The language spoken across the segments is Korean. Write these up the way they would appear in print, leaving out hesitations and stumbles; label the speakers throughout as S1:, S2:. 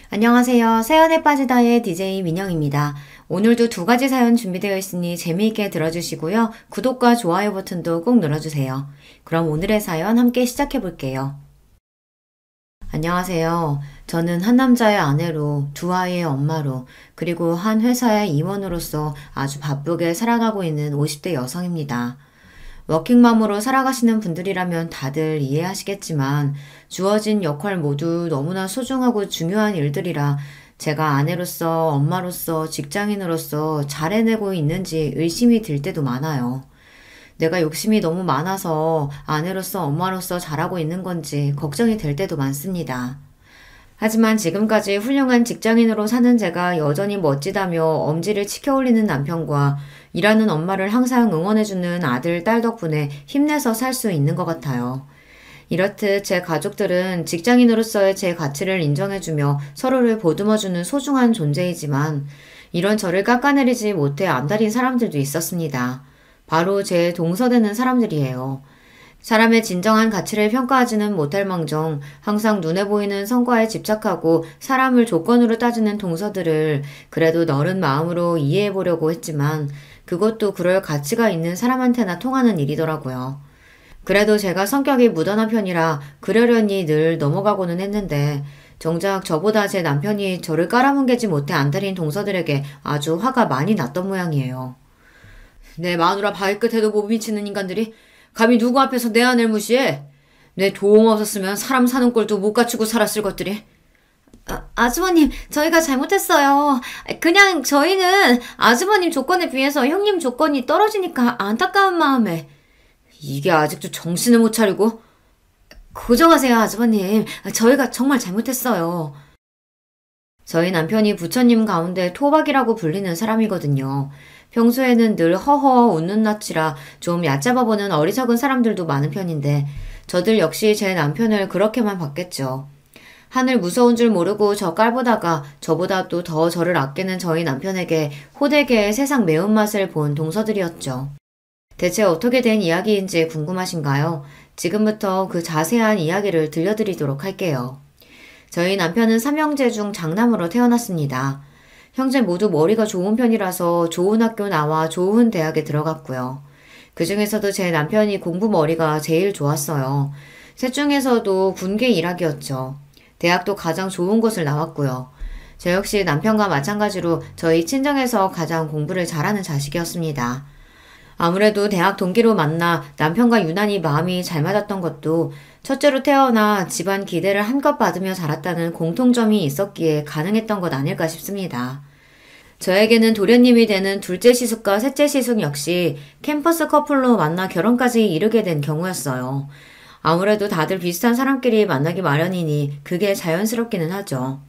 S1: 안녕하세요. 사연에 빠지다의 DJ 민영입니다. 오늘도 두 가지 사연 준비되어 있으니 재미있게 들어주시고요. 구독과 좋아요 버튼도 꼭 눌러주세요. 그럼 오늘의 사연 함께 시작해 볼게요. 안녕하세요. 저는 한 남자의 아내로, 두 아이의 엄마로, 그리고 한 회사의 임원으로서 아주 바쁘게 살아가고 있는 50대 여성입니다. 워킹맘으로 살아가시는 분들이라면 다들 이해하시겠지만 주어진 역할 모두 너무나 소중하고 중요한 일들이라 제가 아내로서, 엄마로서, 직장인으로서 잘 해내고 있는지 의심이 들 때도 많아요. 내가 욕심이 너무 많아서 아내로서, 엄마로서 잘하고 있는 건지 걱정이 될 때도 많습니다. 하지만 지금까지 훌륭한 직장인으로 사는 제가 여전히 멋지다며 엄지를 치켜올리는 남편과 일하는 엄마를 항상 응원해주는 아들, 딸 덕분에 힘내서 살 수 있는 것 같아요. 이렇듯 제 가족들은 직장인으로서의 제 가치를 인정해주며 서로를 보듬어주는 소중한 존재이지만 이런 저를 깎아내리지 못해 안달인 사람들도 있었습니다. 바로 제 동서되는 사람들이에요. 사람의 진정한 가치를 평가하지는 못할 망정 항상 눈에 보이는 성과에 집착하고 사람을 조건으로 따지는 동서들을 그래도 너른 마음으로 이해해보려고 했지만 그것도 그럴 가치가 있는 사람한테나 통하는 일이더라고요. 그래도 제가 성격이 무던한 편이라 그러려니 늘 넘어가고는 했는데 정작 저보다 제 남편이 저를 깔아뭉개지 못해 안달인 동서들에게 아주 화가 많이 났던 모양이에요. 내 마누라 발끝에도 못 미치는 인간들이 감히 누구 앞에서 내 아내를 무시해? 내 도움 없었으면 사람 사는 꼴도 못 갖추고 살았을 것들이. 아주버님, 저희가 잘못했어요. 그냥 저희는 아주버님 조건에 비해서 형님 조건이 떨어지니까 안타까운 마음에. 이게 아직도 정신을 못 차리고? 고정하세요, 아주버님. 저희가 정말 잘못했어요. 저희 남편이 부처님 가운데 토박이라고 불리는 사람이거든요. 평소에는 늘 허허 웃는 낯이라 좀 얕잡아 보는 어리석은 사람들도 많은 편인데 저들 역시 제 남편을 그렇게만 봤겠죠. 하늘 무서운 줄 모르고 저 깔보다가 저보다 또 더 저를 아끼는 저희 남편에게 호되게 세상 매운맛을 본 동서들이었죠. 대체 어떻게 된 이야기인지 궁금하신가요? 지금부터 그 자세한 이야기를 들려드리도록 할게요. 저희 남편은 삼형제 중 장남으로 태어났습니다. 형제 모두 머리가 좋은 편이라서 좋은 학교 나와 좋은 대학에 들어갔고요. 그 중에서도 제 남편이 공부 머리가 제일 좋았어요. 셋 중에서도 군계 일학이었죠. 대학도 가장 좋은 곳을 나왔고요. 저 역시 남편과 마찬가지로 저희 친정에서 가장 공부를 잘하는 자식이었습니다. 아무래도 대학 동기로 만나 남편과 유난히 마음이 잘 맞았던 것도 첫째로 태어나 집안 기대를 한껏 받으며 자랐다는 공통점이 있었기에 가능했던 것 아닐까 싶습니다. 저에게는 도련님이 되는 둘째 시숙과 셋째 시숙 역시 캠퍼스 커플로 만나 결혼까지 이르게 된 경우였어요. 아무래도 다들 비슷한 사람끼리 만나기 마련이니 그게 자연스럽기는 하죠.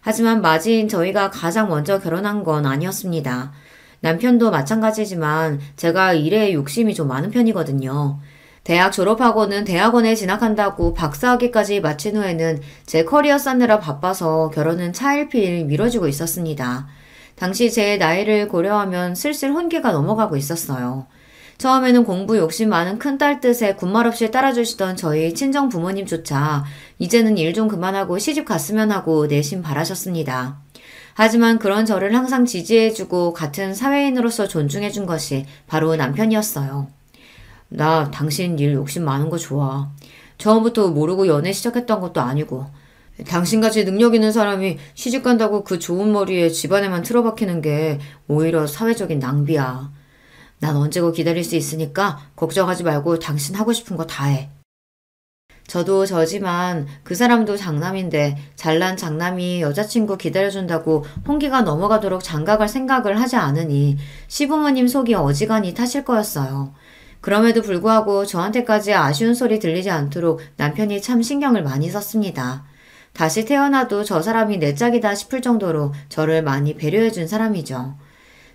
S1: 하지만 맞이인 저희가 가장 먼저 결혼한 건 아니었습니다. 남편도 마찬가지지만 제가 일에 욕심이 좀 많은 편이거든요. 대학 졸업하고는 대학원에 진학한다고 박사학위까지 마친 후에는 제 커리어 쌓느라 바빠서 결혼은 차일피일 미뤄지고 있었습니다. 당시 제 나이를 고려하면 슬슬 혼기가 넘어가고 있었어요. 처음에는 공부 욕심 많은 큰딸 뜻에 군말 없이 따라주시던 저희 친정 부모님조차 이제는 일 좀 그만하고 시집 갔으면 하고 내심 바라셨습니다. 하지만 그런 저를 항상 지지해주고 같은 사회인으로서 존중해준 것이 바로 남편이었어요. 나 당신 일 욕심 많은 거 좋아. 처음부터 모르고 연애 시작했던 것도 아니고 당신같이 능력 있는 사람이 시집 간다고 그 좋은 머리에 집안에만 틀어박히는 게 오히려 사회적인 낭비야. 난 언제고 기다릴 수 있으니까 걱정하지 말고 당신 하고 싶은 거 다 해. 저도 저지만 그 사람도 장남인데 잘난 장남이 여자친구 기다려준다고 홍기가 넘어가도록 장가갈 생각을 하지 않으니 시부모님 속이 어지간히 타실 거였어요. 그럼에도 불구하고 저한테까지 아쉬운 소리 들리지 않도록 남편이 참 신경을 많이 썼습니다. 다시 태어나도 저 사람이 내 짝이다 싶을 정도로 저를 많이 배려해준 사람이죠.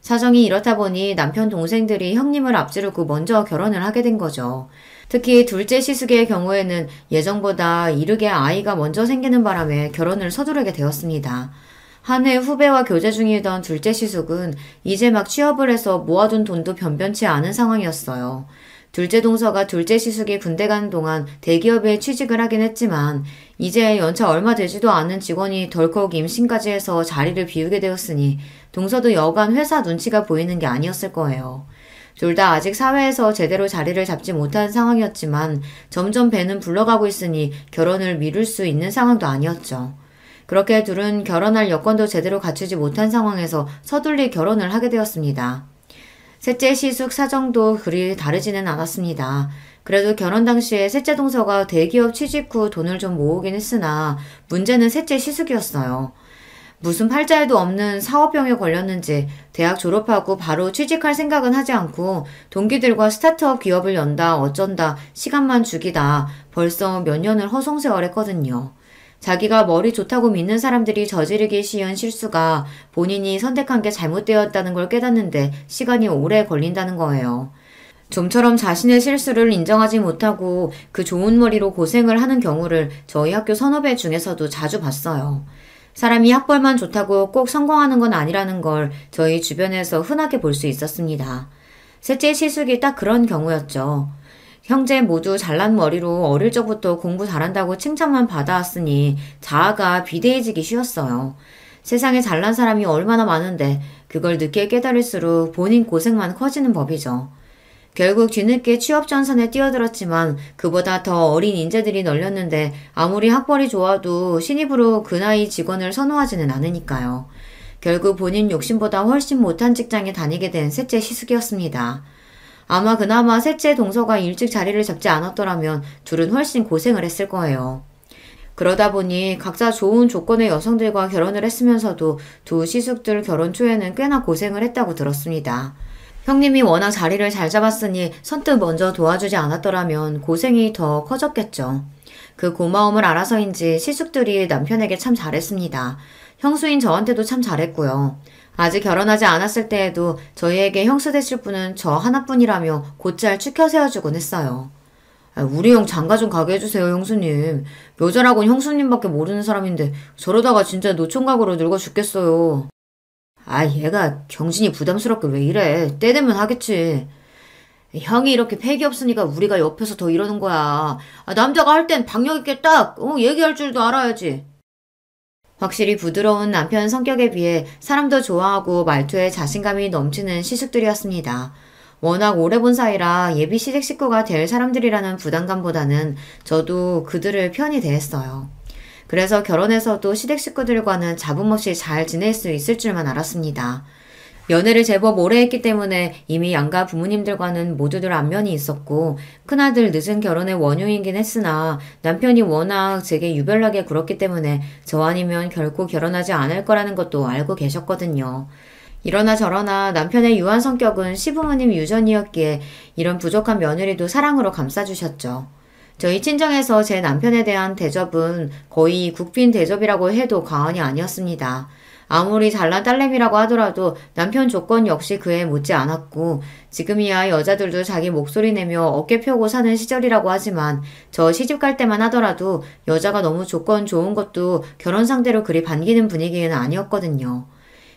S1: 사정이 이렇다 보니 남편 동생들이 형님을 앞지르고 먼저 결혼을 하게 된 거죠. 특히 둘째 시숙의 경우에는 예정보다 이르게 아이가 먼저 생기는 바람에 결혼을 서두르게 되었습니다. 한 해 후배와 교제 중이던 둘째 시숙은 이제 막 취업을 해서 모아둔 돈도 변변치 않은 상황이었어요. 둘째 동서가 둘째 시숙이 군대 가는 동안 대기업에 취직을 하긴 했지만 이제 연차 얼마 되지도 않은 직원이 덜컥 임신까지 해서 자리를 비우게 되었으니 동서도 여간 회사 눈치가 보이는 게 아니었을 거예요. 둘 다 아직 사회에서 제대로 자리를 잡지 못한 상황이었지만 점점 배는 불러가고 있으니 결혼을 미룰 수 있는 상황도 아니었죠. 그렇게 둘은 결혼할 여건도 제대로 갖추지 못한 상황에서 서둘리 결혼을 하게 되었습니다. 셋째 시숙 사정도 그리 다르지는 않았습니다. 그래도 결혼 당시에 셋째 동서가 대기업 취직 후 돈을 좀 모으긴 했으나 문제는 셋째 시숙이었어요. 무슨 팔자에도 없는 사업병에 걸렸는지 대학 졸업하고 바로 취직할 생각은 하지 않고 동기들과 스타트업 기업을 연다 어쩐다 시간만 죽이다 벌써 몇 년을 허송세월했거든요. 자기가 머리 좋다고 믿는 사람들이 저지르기 쉬운 실수가 본인이 선택한 게 잘못되었다는 걸 깨닫는데 시간이 오래 걸린다는 거예요. 좀처럼 자신의 실수를 인정하지 못하고 그 좋은 머리로 고생을 하는 경우를 저희 학교 선후배 중에서도 자주 봤어요. 사람이 학벌만 좋다고 꼭 성공하는 건 아니라는 걸 저희 주변에서 흔하게 볼 수 있었습니다. 셋째 시숙이 딱 그런 경우였죠. 형제 모두 잘난 머리로 어릴 적부터 공부 잘한다고 칭찬만 받아왔으니 자아가 비대해지기 쉬웠어요. 세상에 잘난 사람이 얼마나 많은데 그걸 늦게 깨달을수록 본인 고생만 커지는 법이죠. 결국 뒤늦게 취업 전선에 뛰어들었지만 그보다 더 어린 인재들이 널렸는데 아무리 학벌이 좋아도 신입으로 그 나이 직원을 선호하지는 않으니까요. 결국 본인 욕심보다 훨씬 못한 직장에 다니게 된 셋째 시숙이었습니다. 아마 그나마 셋째 동서가 일찍 자리를 잡지 않았더라면 둘은 훨씬 고생을 했을 거예요. 그러다 보니 각자 좋은 조건의 여성들과 결혼을 했으면서도 두 시숙들 결혼 초에는 꽤나 고생을 했다고 들었습니다. 형님이 워낙 자리를 잘 잡았으니 선뜻 먼저 도와주지 않았더라면 고생이 더 커졌겠죠. 그 고마움을 알아서인지 시숙들이 남편에게 참 잘했습니다. 형수인 저한테도 참 잘했고요. 아직 결혼하지 않았을 때에도 저희에게 형수 되실 분은 저 하나뿐이라며 곧잘 추켜 세워주곤 했어요. 우리 형 장가 좀 가게 해주세요, 형수님. 여자라곤 형수님밖에 모르는 사람인데 저러다가 진짜 노총각으로 늙어 죽겠어요. 얘가 경진이 부담스럽게 왜 이래. 때 되면 하겠지. 형이 이렇게 패기 없으니까 우리가 옆에서 더 이러는 거야. 남자가 할 땐 박력 있게 딱 얘기할 줄도 알아야지. 확실히 부드러운 남편 성격에 비해 사람도 좋아하고 말투에 자신감이 넘치는 시숙들이었습니다. 워낙 오래 본 사이라 예비 시댁 식구가 될 사람들이라는 부담감보다는 저도 그들을 편히 대했어요. 그래서 결혼해서도 시댁 식구들과는 잡음 없이 잘 지낼 수 있을 줄만 알았습니다. 연애를 제법 오래 했기 때문에 이미 양가 부모님들과는 모두들 안면이 있었고 큰아들 늦은 결혼의 원흉이긴 했으나 남편이 워낙 제게 유별나게 굴었기 때문에 저 아니면 결코 결혼하지 않을 거라는 것도 알고 계셨거든요. 이러나 저러나 남편의 유한 성격은 시부모님 유전이었기에 이런 부족한 며느리도 사랑으로 감싸주셨죠. 저희 친정에서 제 남편에 대한 대접은 거의 국빈 대접이라고 해도 과언이 아니었습니다. 아무리 잘난 딸내미라고 하더라도 남편 조건 역시 그에 못지 않았고 지금이야 여자들도 자기 목소리 내며 어깨 펴고 사는 시절이라고 하지만 저 시집갈 때만 하더라도 여자가 너무 조건 좋은 것도 결혼 상대로 그리 반기는 분위기는 아니었거든요.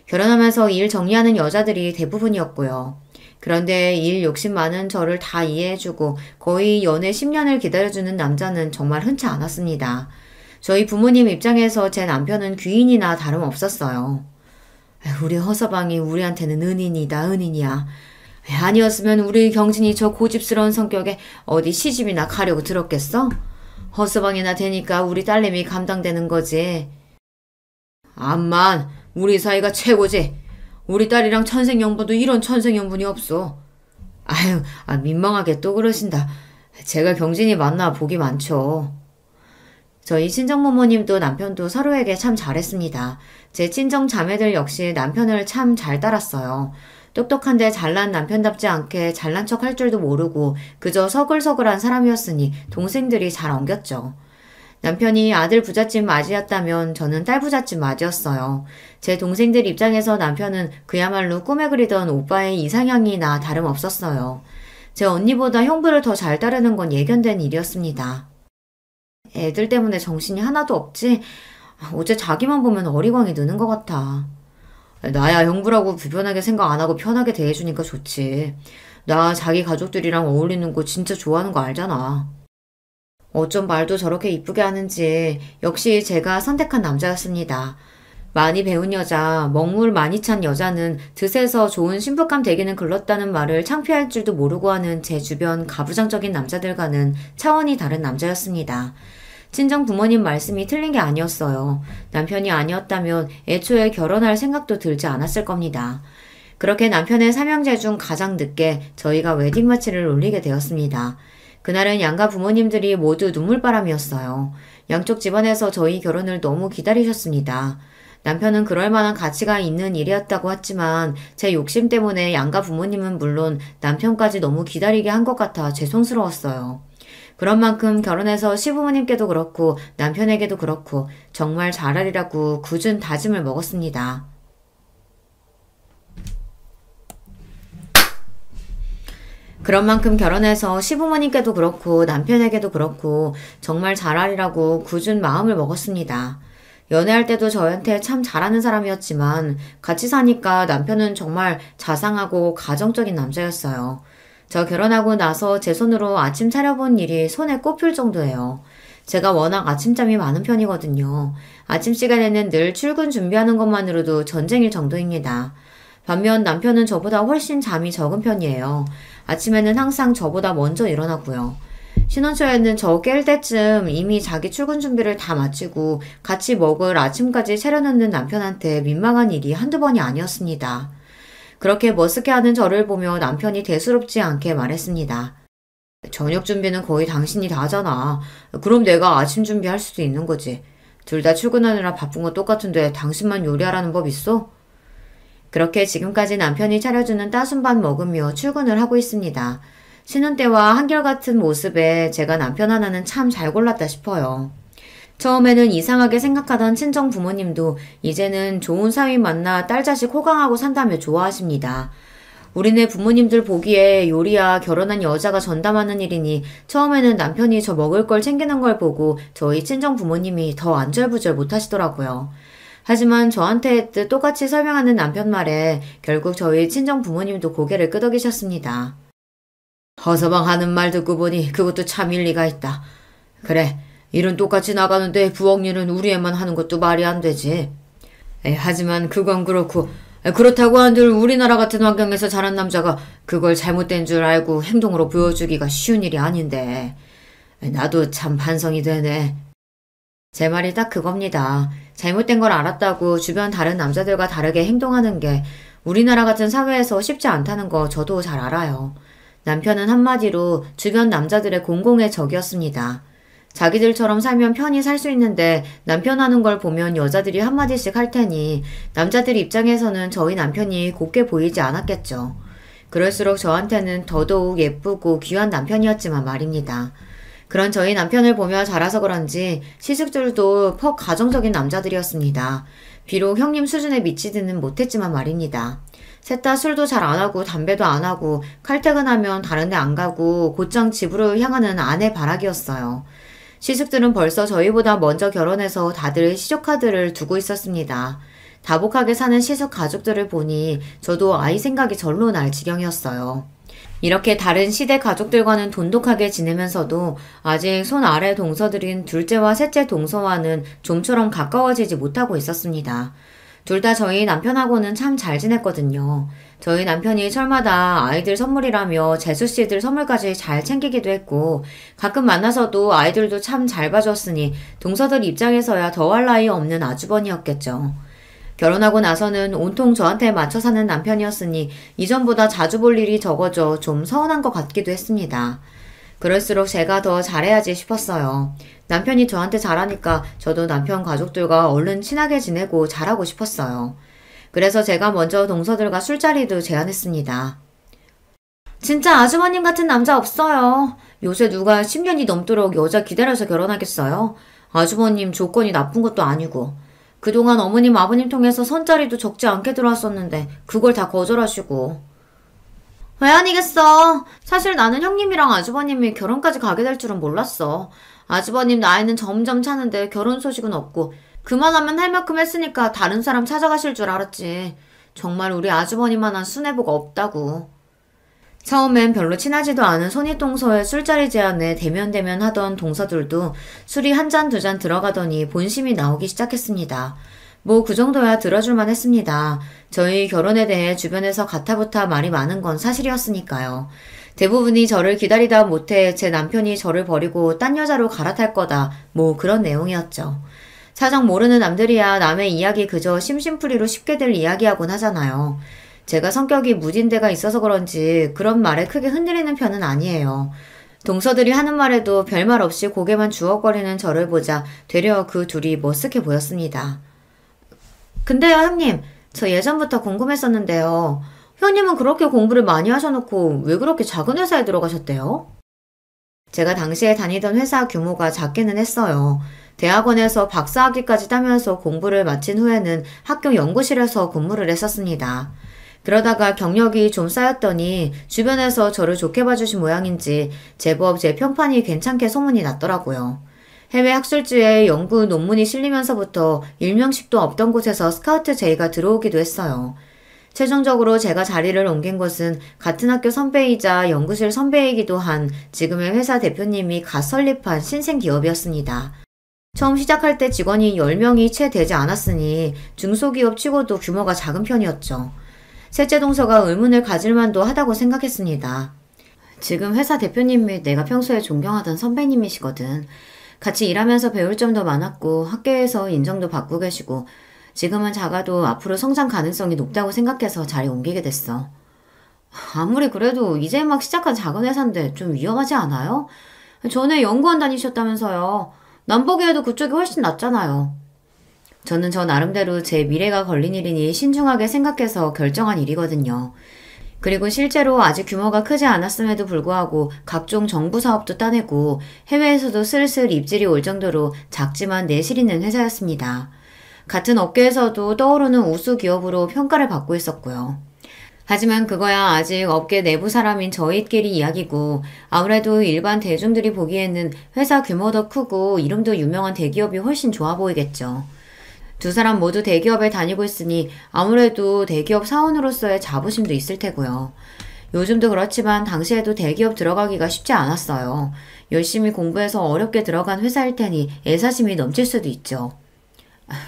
S1: 결혼하면서 일 정리하는 여자들이 대부분이었고요. 그런데 일 욕심 많은 저를 다 이해해주고 거의 연애 10년을 기다려주는 남자는 정말 흔치 않았습니다. 저희 부모님 입장에서 제 남편은 귀인이나 다름없었어요. 우리 허서방이 우리한테는 은인이다 은인이야. 아니었으면 우리 경진이 저 고집스러운 성격에 어디 시집이나 가려고 들었겠어? 허서방이나 되니까 우리 딸내미 감당되는 거지. 암만 우리 사이가 최고지. 우리 딸이랑 천생연분도 이런 천생연분이 없어. 민망하게 또 그러신다. 제가 경진이 만나 복이 많죠. 저희 친정부모님도 남편도 서로에게 참 잘했습니다. 제 친정 자매들 역시 남편을 참 잘 따랐어요. 똑똑한데 잘난 남편답지 않게 잘난 척 할 줄도 모르고 그저 서글서글한 사람이었으니 동생들이 잘 엉겼죠. 남편이 아들 부잣집 맞이였다면 저는 딸 부잣집 맞이였어요. 제 동생들 입장에서 남편은 그야말로 꿈에 그리던 오빠의 이상형이나 다름없었어요. 제 언니보다 형부를 더 잘 따르는 건 예견된 일이었습니다. 애들 때문에 정신이 하나도 없지? 어제 자기만 보면 어리광이 느는 것 같아. 나야 형부라고 불편하게 생각 안 하고 편하게 대해주니까 좋지. 나 자기 가족들이랑 어울리는 거 진짜 좋아하는 거 알잖아. 어쩜 말도 저렇게 이쁘게 하는지 역시 제가 선택한 남자였습니다. 많이 배운 여자, 먹물 많이 찬 여자는 드세서 좋은 신부감 되기는 글렀다는 말을 창피할 줄도 모르고 하는 제 주변 가부장적인 남자들과는 차원이 다른 남자였습니다. 친정 부모님 말씀이 틀린 게 아니었어요. 남편이 아니었다면 애초에 결혼할 생각도 들지 않았을 겁니다. 그렇게 남편의 삼형제 중 가장 늦게 저희가 웨딩마치를 올리게 되었습니다. 그날은 양가 부모님들이 모두 눈물바람이었어요. 양쪽 집안에서 저희 결혼을 너무 기다리셨습니다. 남편은 그럴 만한 가치가 있는 일이었다고 했지만 제 욕심 때문에 양가 부모님은 물론 남편까지 너무 기다리게 한 것 같아 죄송스러웠어요. 그런 만큼 결혼해서 시부모님께도 그렇고 남편에게도 그렇고 정말 잘하리라고 굳은 다짐을 먹었습니다. 그런 만큼 결혼해서 시부모님께도 그렇고 남편에게도 그렇고 정말 잘하리라고 굳은 마음을 먹었습니다. 연애할 때도 저한테 참 잘하는 사람이었지만 같이 사니까 남편은 정말 자상하고 가정적인 남자였어요. 저 결혼하고 나서 제 손으로 아침 차려본 일이 손에 꼽힐 정도예요. 제가 워낙 아침잠이 많은 편이거든요. 아침 시간에는 늘 출근 준비하는 것만으로도 전쟁일 정도입니다. 반면 남편은 저보다 훨씬 잠이 적은 편이에요. 아침에는 항상 저보다 먼저 일어나고요. 신혼 초에는 저 깰 때쯤 이미 자기 출근 준비를 다 마치고 같이 먹을 아침까지 차려놓는 남편한테 민망한 일이 한두 번이 아니었습니다. 그렇게 머쓱해하는 저를 보며 남편이 대수롭지 않게 말했습니다. 저녁 준비는 거의 당신이 다 하잖아. 그럼 내가 아침 준비할 수도 있는 거지. 둘 다 출근하느라 바쁜 거 똑같은데 당신만 요리하라는 법 있어? 그렇게 지금까지 남편이 차려주는 따순밥 먹으며 출근을 하고 있습니다. 신혼 때와 한결같은 모습에 제가 남편 하나는 참 잘 골랐다 싶어요. 처음에는 이상하게 생각하던 친정 부모님도 이제는 좋은 사위 만나 딸 자식 호강하고 산다며 좋아하십니다. 우리네 부모님들 보기에 요리야 결혼한 여자가 전담하는 일이니 처음에는 남편이 저 먹을 걸 챙기는 걸 보고 저희 친정 부모님이 더 안절부절 못하시더라고요. 하지만 저한테 똑같이 설명하는 남편 말에 결국 저희 친정 부모님도 고개를 끄덕이셨습니다. 허서방 하는 말 듣고 보니 그것도 참 일리가 있다. 그래, 일은 똑같이 나가는데 부엌 일은 우리 애만 하는 것도 말이 안 되지. 하지만 그건 그렇고 그렇다고 한들 우리나라 같은 환경에서 자란 남자가 그걸 잘못된 줄 알고 행동으로 보여주기가 쉬운 일이 아닌데. 나도 참 반성이 되네. 제 말이 딱 그겁니다. 잘못된 걸 알았다고 주변 다른 남자들과 다르게 행동하는 게 우리나라 같은 사회에서 쉽지 않다는 거 저도 잘 알아요. 남편은 한마디로 주변 남자들의 공공의 적이었습니다. 자기들처럼 살면 편히 살 수 있는데 남편 하는 걸 보면 여자들이 한마디씩 할 테니 남자들 입장에서는 저희 남편이 곱게 보이지 않았겠죠. 그럴수록 저한테는 더더욱 예쁘고 귀한 남편이었지만 말입니다. 그런 저희 남편을 보며 자라서 그런지 시숙들도 퍽 가정적인 남자들이었습니다. 비록 형님 수준에 미치지는 못했지만 말입니다. 셋 다 술도 잘 안 하고 담배도 안 하고 칼퇴근하면 다른 데 안 가고 곧장 집으로 향하는 아내 바라기였어요. 시숙들은 벌써 저희보다 먼저 결혼해서 다들 시조카드를 두고 있었습니다. 다복하게 사는 시숙 가족들을 보니 저도 아이 생각이 절로 날 지경이었어요. 이렇게 다른 시대 가족들과는 돈독하게 지내면서도 아직 손 아래 동서들인 둘째와 셋째 동서와는 좀처럼 가까워지지 못하고 있었습니다. 둘 다 저희 남편하고는 참 잘 지냈거든요. 저희 남편이 철마다 아이들 선물이라며 재수씨들 선물까지 잘 챙기기도 했고 가끔 만나서도 아이들도 참 잘 봐줬으니 동서들 입장에서야 더할 나위 없는 아주버니였겠죠. 결혼하고 나서는 온통 저한테 맞춰 사는 남편이었으니 이전보다 자주 볼 일이 적어져 좀 서운한 것 같기도 했습니다. 그럴수록 제가 더 잘해야지 싶었어요. 남편이 저한테 잘하니까 저도 남편 가족들과 얼른 친하게 지내고 잘하고 싶었어요. 그래서 제가 먼저 동서들과 술자리도 제안했습니다. 진짜 아주버님 같은 남자 없어요. 요새 누가 10년이 넘도록 여자 기다려서 결혼하겠어요? 아주버님 조건이 나쁜 것도 아니고. 그동안 어머님 아버님 통해서 선자리도 적지 않게 들어왔었는데 그걸 다 거절하시고. 왜 아니겠어. 사실 나는 형님이랑 아주버님이 결혼까지 가게 될 줄은 몰랐어. 아주버님 나이는 점점 차는데 결혼 소식은 없고 그만하면 할 만큼 했으니까 다른 사람 찾아가실 줄 알았지. 정말 우리 아주버님만한 순애보가 없다고. 처음엔 별로 친하지도 않은 손윗동서의 술자리 제안에 대면대면 하던 동서들도 술이 한 잔 두 잔 들어가더니 본심이 나오기 시작했습니다. 뭐 그 정도야 들어줄만 했습니다. 저희 결혼에 대해 주변에서 가타부타 말이 많은 건 사실이었으니까요. 대부분이 저를 기다리다 못해 제 남편이 저를 버리고 딴 여자로 갈아탈 거다. 뭐 그런 내용이었죠. 사정 모르는 남들이야 남의 이야기 그저 심심풀이로 쉽게들 이야기하곤 하잖아요. 제가 성격이 무딘 데가 있어서 그런지 그런 말에 크게 흔들리는 편은 아니에요. 동서들이 하는 말에도 별말 없이 고개만 주걱거리는 저를 보자 되려 그 둘이 머쓱해 보였습니다. 근데요, 형님. 저 예전부터 궁금했었는데요. 형님은 그렇게 공부를 많이 하셔놓고 왜 그렇게 작은 회사에 들어가셨대요? 제가 당시에 다니던 회사 규모가 작기는 했어요. 대학원에서 박사학위까지 따면서 공부를 마친 후에는 학교 연구실에서 근무를 했었습니다. 그러다가 경력이 좀 쌓였더니 주변에서 저를 좋게 봐주신 모양인지 제법 제 평판이 괜찮게 소문이 났더라고요. 해외 학술지에 연구 논문이 실리면서부터 일명식도 없던 곳에서 스카우트 제의가 들어오기도 했어요. 최종적으로 제가 자리를 옮긴 곳은 같은 학교 선배이자 연구실 선배이기도 한 지금의 회사 대표님이 갓 설립한 신생 기업이었습니다. 처음 시작할 때 직원이 10명이 채 되지 않았으니 중소기업 치고도 규모가 작은 편이었죠. 셋째 동서가 의문을 가질 만도 하다고 생각했습니다. 지금 회사 대표님이 내가 평소에 존경하던 선배님이시거든. 같이 일하면서 배울 점도 많았고 학교에서 인정도 받고 계시고 지금은 작아도 앞으로 성장 가능성이 높다고 생각해서 자리 옮기게 됐어. 아무리 그래도 이제 막 시작한 작은 회사인데 좀 위험하지 않아요? 전에 연구원 다니셨다면서요. 남보기에도 그쪽이 훨씬 낫잖아요. 저는 저 나름대로 제 미래가 걸린 일이니 신중하게 생각해서 결정한 일이거든요. 그리고 실제로 아직 규모가 크지 않았음에도 불구하고 각종 정부 사업도 따내고 해외에서도 슬슬 입질이 올 정도로 작지만 내실 있는 회사였습니다. 같은 업계에서도 떠오르는 우수 기업으로 평가를 받고 있었고요. 하지만 그거야 아직 업계 내부 사람인 저희끼리 이야기고 아무래도 일반 대중들이 보기에는 회사 규모도 크고 이름도 유명한 대기업이 훨씬 좋아 보이겠죠. 두 사람 모두 대기업에 다니고 있으니 아무래도 대기업 사원으로서의 자부심도 있을 테고요. 요즘도 그렇지만 당시에도 대기업 들어가기가 쉽지 않았어요. 열심히 공부해서 어렵게 들어간 회사일 테니 애사심이 넘칠 수도 있죠.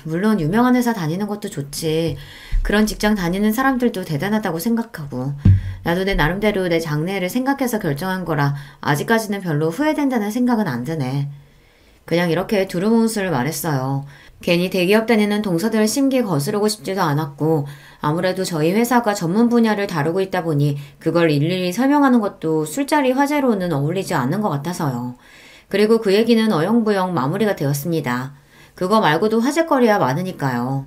S1: 물론 유명한 회사 다니는 것도 좋지. 그런 직장 다니는 사람들도 대단하다고 생각하고 나도 내 나름대로 내 장래를 생각해서 결정한 거라 아직까지는 별로 후회된다는 생각은 안 드네. 그냥 이렇게 두루뭉술 말했어요. 괜히 대기업 다니는 동서들 심기 거스르고 싶지도 않았고 아무래도 저희 회사가 전문 분야를 다루고 있다 보니 그걸 일일이 설명하는 것도 술자리 화제로는 어울리지 않는 것 같아서요. 그리고 그 얘기는 어영부영 마무리가 되었습니다. 그거 말고도 화제거리야 많으니까요.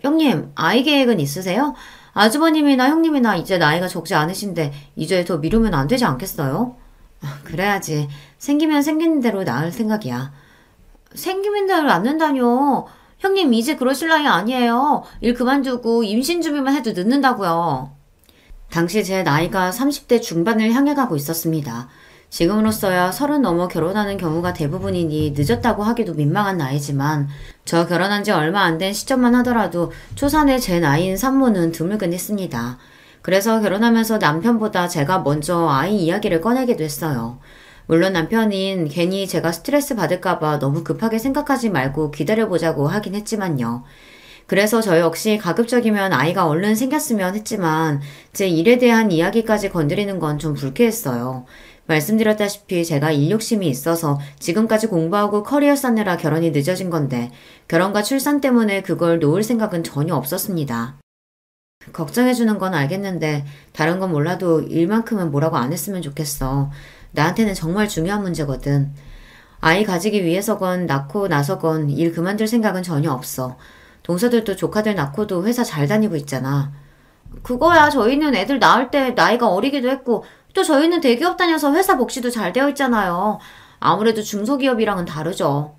S1: 형님, 아이 계획은 있으세요? 아주버님이나 형님이나 이제 나이가 적지 않으신데 이제 더 미루면 안 되지 않겠어요? 그래야지. 생기면 생기는 대로 낳을 생각이야. 생기는 대로 낳는다뇨. 형님 이제 그러실 나이 아니에요. 일 그만두고 임신 준비만 해도 늦는다고요. 당시 제 나이가 30대 중반을 향해 가고 있었습니다. 지금으로서야 30 넘어 결혼하는 경우가 대부분이니 늦었다고 하기도 민망한 나이지만 저 결혼한 지 얼마 안 된 시점만 하더라도 초산의 제 나이인 산모는 드물긴 했습니다. 그래서 결혼하면서 남편보다 제가 먼저 아이 이야기를 꺼내기도 했어요. 물론 남편인 괜히 제가 스트레스 받을까봐 너무 급하게 생각하지 말고 기다려보자고 하긴 했지만요. 그래서 저 역시 가급적이면 아이가 얼른 생겼으면 했지만 제 일에 대한 이야기까지 건드리는 건 좀 불쾌했어요. 말씀드렸다시피 제가 일 욕심이 있어서 지금까지 공부하고 커리어 쌓느라 결혼이 늦어진 건데 결혼과 출산 때문에 그걸 놓을 생각은 전혀 없었습니다. 걱정해주는 건 알겠는데 다른 건 몰라도 일만큼은 뭐라고 안 했으면 좋겠어. 나한테는 정말 중요한 문제거든. 아이 가지기 위해서건 낳고 나서건 일 그만둘 생각은 전혀 없어. 동서들도 조카들 낳고도 회사 잘 다니고 있잖아. 그거야 저희는 애들 낳을 때 나이가 어리기도 했고 또 저희는 대기업 다녀서 회사 복지도 잘 되어 있잖아요. 아무래도 중소기업이랑은 다르죠.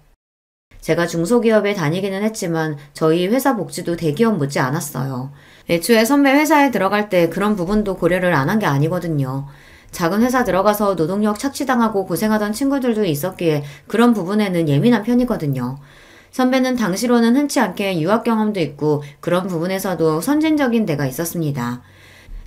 S1: 제가 중소기업에 다니기는 했지만 저희 회사 복지도 대기업 못지 않았어요. 애초에 선배 회사에 들어갈 때 그런 부분도 고려를 안 한 게 아니거든요. 작은 회사 들어가서 노동력 착취당하고 고생하던 친구들도 있었기에 그런 부분에는 예민한 편이거든요. 선배는 당시로는 흔치 않게 유학 경험도 있고 그런 부분에서도 선진적인 데가 있었습니다.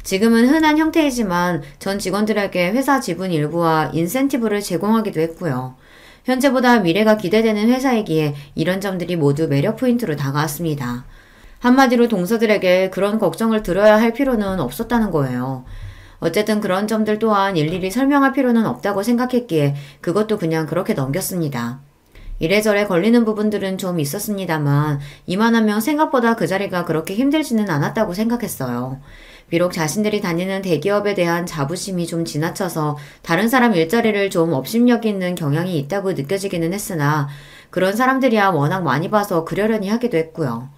S1: 지금은 흔한 형태이지만 전 직원들에게 회사 지분 일부와 인센티브를 제공하기도 했고요. 현재보다 미래가 기대되는 회사이기에 이런 점들이 모두 매력 포인트로 다가왔습니다. 한마디로 동서들에게 그런 걱정을 들어야 할 필요는 없었다는 거예요. 어쨌든 그런 점들 또한 일일이 설명할 필요는 없다고 생각했기에 그것도 그냥 그렇게 넘겼습니다. 이래저래 걸리는 부분들은 좀 있었습니다만 이만하면 생각보다 그 자리가 그렇게 힘들지는 않았다고 생각했어요. 비록 자신들이 다니는 대기업에 대한 자부심이 좀 지나쳐서 다른 사람 일자리를 좀 업신여기 있는 경향이 있다고 느껴지기는 했으나 그런 사람들이야 워낙 많이 봐서 그러려니 하기도 했고요.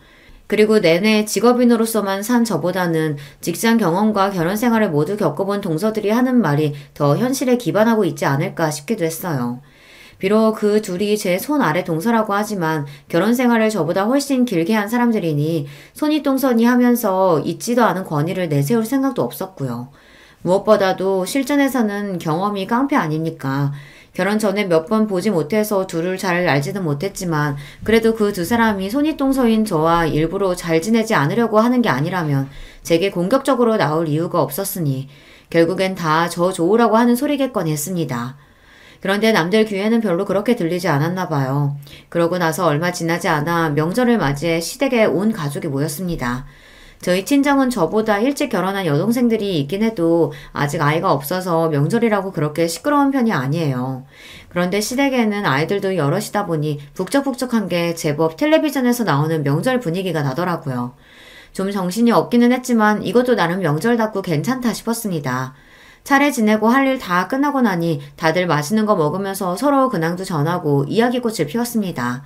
S1: 그리고 내내 직업인으로서만 산 저보다는 직장 경험과 결혼 생활을 모두 겪어본 동서들이 하는 말이 더 현실에 기반하고 있지 않을까 싶기도 했어요. 비록 그 둘이 제 손 아래 동서라고 하지만 결혼 생활을 저보다 훨씬 길게 한 사람들이니 손이 하면서 있지도 않은 권위를 내세울 생각도 없었고요. 무엇보다도 실전에서는 경험이 깡패 아닙니까? 결혼 전에 몇 번 보지 못해서 둘을 잘 알지는 못했지만 그래도 그 두 사람이 손이똥서인 저와 일부러 잘 지내지 않으려고 하는 게 아니라면 제게 공격적으로 나올 이유가 없었으니 결국엔 다 저 좋으라고 하는 소리겠거니 했습니다. 그런데 남들 귀에는 별로 그렇게 들리지 않았나 봐요. 그러고 나서 얼마 지나지 않아 명절을 맞이해 시댁에 온 가족이 모였습니다. 저희 친정은 저보다 일찍 결혼한 여동생들이 있긴 해도 아직 아이가 없어서 명절이라고 그렇게 시끄러운 편이 아니에요. 그런데 시댁에는 아이들도 여럿이다 보니 북적북적한 게 제법 텔레비전에서 나오는 명절 분위기가 나더라고요. 좀 정신이 없기는 했지만 이것도 나름 명절답고 괜찮다 싶었습니다. 차례 지내고 할 일 다 끝나고 나니 다들 맛있는 거 먹으면서 서로 근황도 전하고 이야기꽃을 피웠습니다.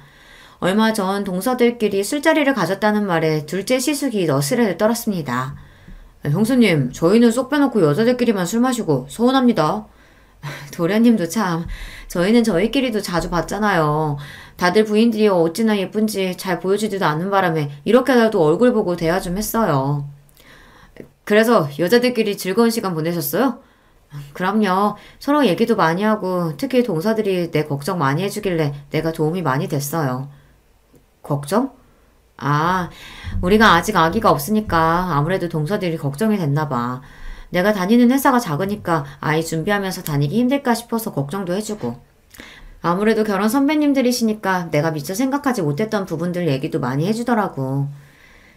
S1: 얼마 전 동서들끼리 술자리를 가졌다는 말에 둘째 시숙이 너스레를 떨었습니다. 형수님, 저희는 쏙 빼놓고 여자들끼리만 술 마시고 서운합니다. 도련님도 참, 저희는 저희끼리도 자주 봤잖아요. 다들 부인들이 어찌나 예쁜지 잘 보여주지도 않는 바람에 이렇게라도 얼굴 보고 대화 좀 했어요. 그래서 여자들끼리 즐거운 시간 보내셨어요? 그럼요. 서로 얘기도 많이 하고 특히 동서들이 내 걱정 많이 해주길래 내가 도움이 많이 됐어요. 걱정? 아, 우리가 아직 아기가 없으니까 아무래도 동서들이 걱정이 됐나 봐. 내가 다니는 회사가 작으니까 아이 준비하면서 다니기 힘들까 싶어서 걱정도 해주고. 아무래도 결혼 선배님들이시니까 내가 미처 생각하지 못했던 부분들 얘기도 많이 해주더라고.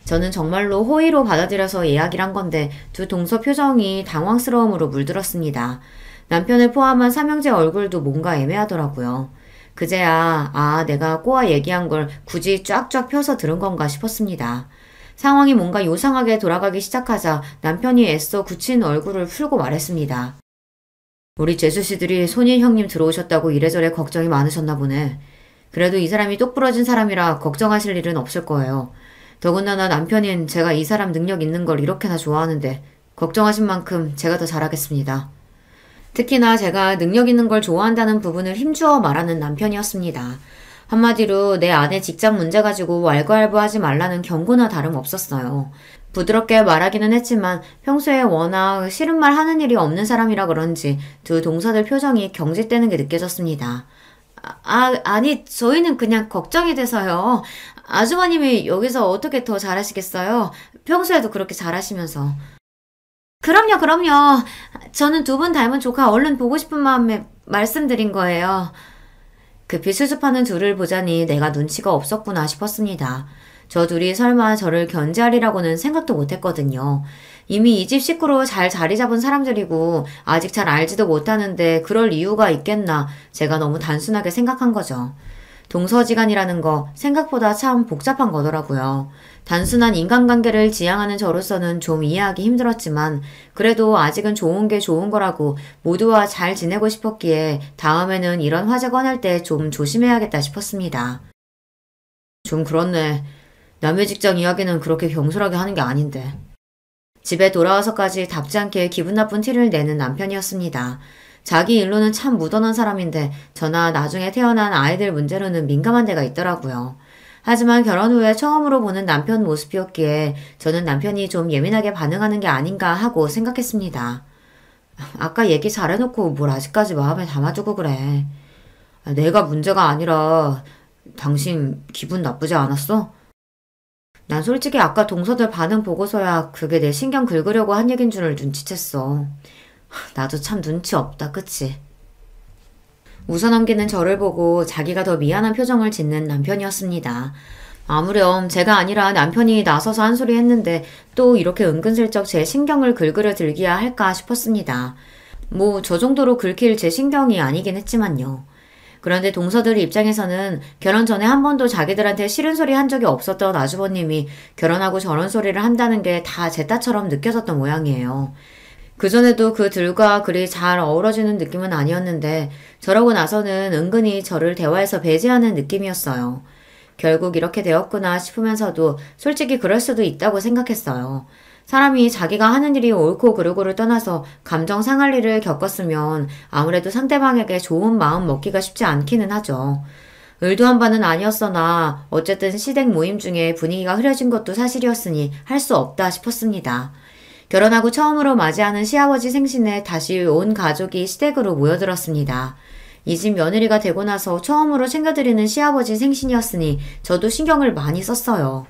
S1: 저는 정말로 호의로 받아들여서 이야기를 한 건데 두 동서 표정이 당황스러움으로 물들었습니다. 남편을 포함한 삼형제 얼굴도 뭔가 애매하더라고요. 그제야 내가 꼬아 얘기한 걸 굳이 쫙쫙 펴서 들은 건가 싶었습니다. 상황이 뭔가 요상하게 돌아가기 시작하자 남편이 애써 굳힌 얼굴을 풀고 말했습니다. 우리 재수씨들이 손일 형님 들어오셨다고 이래저래 걱정이 많으셨나 보네. 그래도 이 사람이 똑부러진 사람이라 걱정하실 일은 없을 거예요. 더군다나 남편인 제가 이 사람 능력 있는 걸 이렇게나 좋아하는데 걱정하신 만큼 제가 더 잘하겠습니다. 특히나 제가 능력 있는 걸 좋아한다는 부분을 힘주어 말하는 남편이었습니다. 한마디로 내 아내 직장 문제 가지고 왈가왈부하지 말라는 경고나 다름없었어요. 부드럽게 말하기는 했지만 평소에 워낙 싫은 말 하는 일이 없는 사람이라 그런지 두 동서들 표정이 경직되는 게 느껴졌습니다. 아니 저희는 그냥 걱정이 돼서요. 아주머님이 여기서 어떻게 더 잘하시겠어요? 평소에도 그렇게 잘하시면서. 그럼요. 저는 두 분 닮은 조카 얼른 보고 싶은 마음에 말씀드린 거예요. 급히 수습하는 둘을 보자니 내가 눈치가 없었구나 싶었습니다. 저 둘이 설마 저를 견제하리라고는 생각도 못했거든요. 이미 이 집 식구로 잘 자리 잡은 사람들이고 아직 잘 알지도 못하는데 그럴 이유가 있겠나 제가 너무 단순하게 생각한 거죠. 동서지간이라는 거 생각보다 참 복잡한 거더라고요. 단순한 인간관계를 지향하는 저로서는 좀 이해하기 힘들었지만 그래도 아직은 좋은 게 좋은 거라고 모두와 잘 지내고 싶었기에 다음에는 이런 화제 꺼낼 때 좀 조심해야겠다 싶었습니다. 좀 그렇네. 남의 직장 이야기는 그렇게 경솔하게 하는 게 아닌데. 집에 돌아와서까지 답지 않게 기분 나쁜 티를 내는 남편이었습니다. 자기 일로는 참 무던한 사람인데 저나 나중에 태어난 아이들 문제로는 민감한 데가 있더라고요. 하지만 결혼 후에 처음으로 보는 남편 모습이었기에 저는 남편이 좀 예민하게 반응하는 게 아닌가 하고 생각했습니다. 아까 얘기 잘해놓고 뭘 아직까지 마음에 담아두고 그래. 내가 문제가 아니라 당신 기분 나쁘지 않았어? 난 솔직히 아까 동서들 반응 보고서야 그게 내 신경 긁으려고 한 얘긴 줄을 눈치챘어. 나도 참 눈치 없다, 그치? 웃어넘기는 저를 보고 자기가 더 미안한 표정을 짓는 남편이었습니다. 아무렴 제가 아니라 남편이 나서서 한 소리 했는데 또 이렇게 은근슬쩍 제 신경을 긁으려 들기야 할까 싶었습니다. 뭐 저 정도로 긁힐 제 신경이 아니긴 했지만요. 그런데 동서들 입장에서는 결혼 전에 한 번도 자기들한테 싫은 소리 한 적이 없었던 아주버님이 결혼하고 저런 소리를 한다는 게 다 제 딸처럼 느껴졌던 모양이에요. 그전에도 그들과 그리 잘 어우러지는 느낌은 아니었는데 저러고 나서는 은근히 저를 대화에서 배제하는 느낌이었어요. 결국 이렇게 되었구나 싶으면서도 솔직히 그럴 수도 있다고 생각했어요. 사람이 자기가 하는 일이 옳고 그르고를 떠나서 감정 상할 일을 겪었으면 아무래도 상대방에게 좋은 마음 먹기가 쉽지 않기는 하죠. 의도한 바는 아니었으나 어쨌든 시댁 모임 중에 분위기가 흐려진 것도 사실이었으니 할 수 없다 싶었습니다. 결혼하고 처음으로 맞이하는 시아버지 생신에 다시 온 가족이 시댁으로 모여들었습니다. 이 집 며느리가 되고 나서 처음으로 챙겨드리는 시아버지 생신이었으니 저도 신경을 많이 썼어요.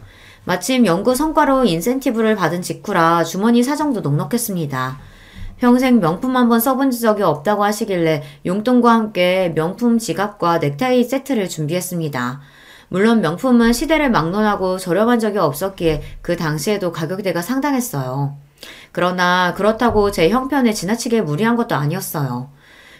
S1: 마침 연구 성과로 인센티브를 받은 직후라 주머니 사정도 넉넉했습니다. 평생 명품 한번 써본 적이 없다고 하시길래 용돈과 함께 명품 지갑과 넥타이 세트를 준비했습니다. 물론 명품은 시대를 막론하고 저렴한 적이 없었기에 그 당시에도 가격대가 상당했어요. 그러나 그렇다고 제 형편에 지나치게 무리한 것도 아니었어요.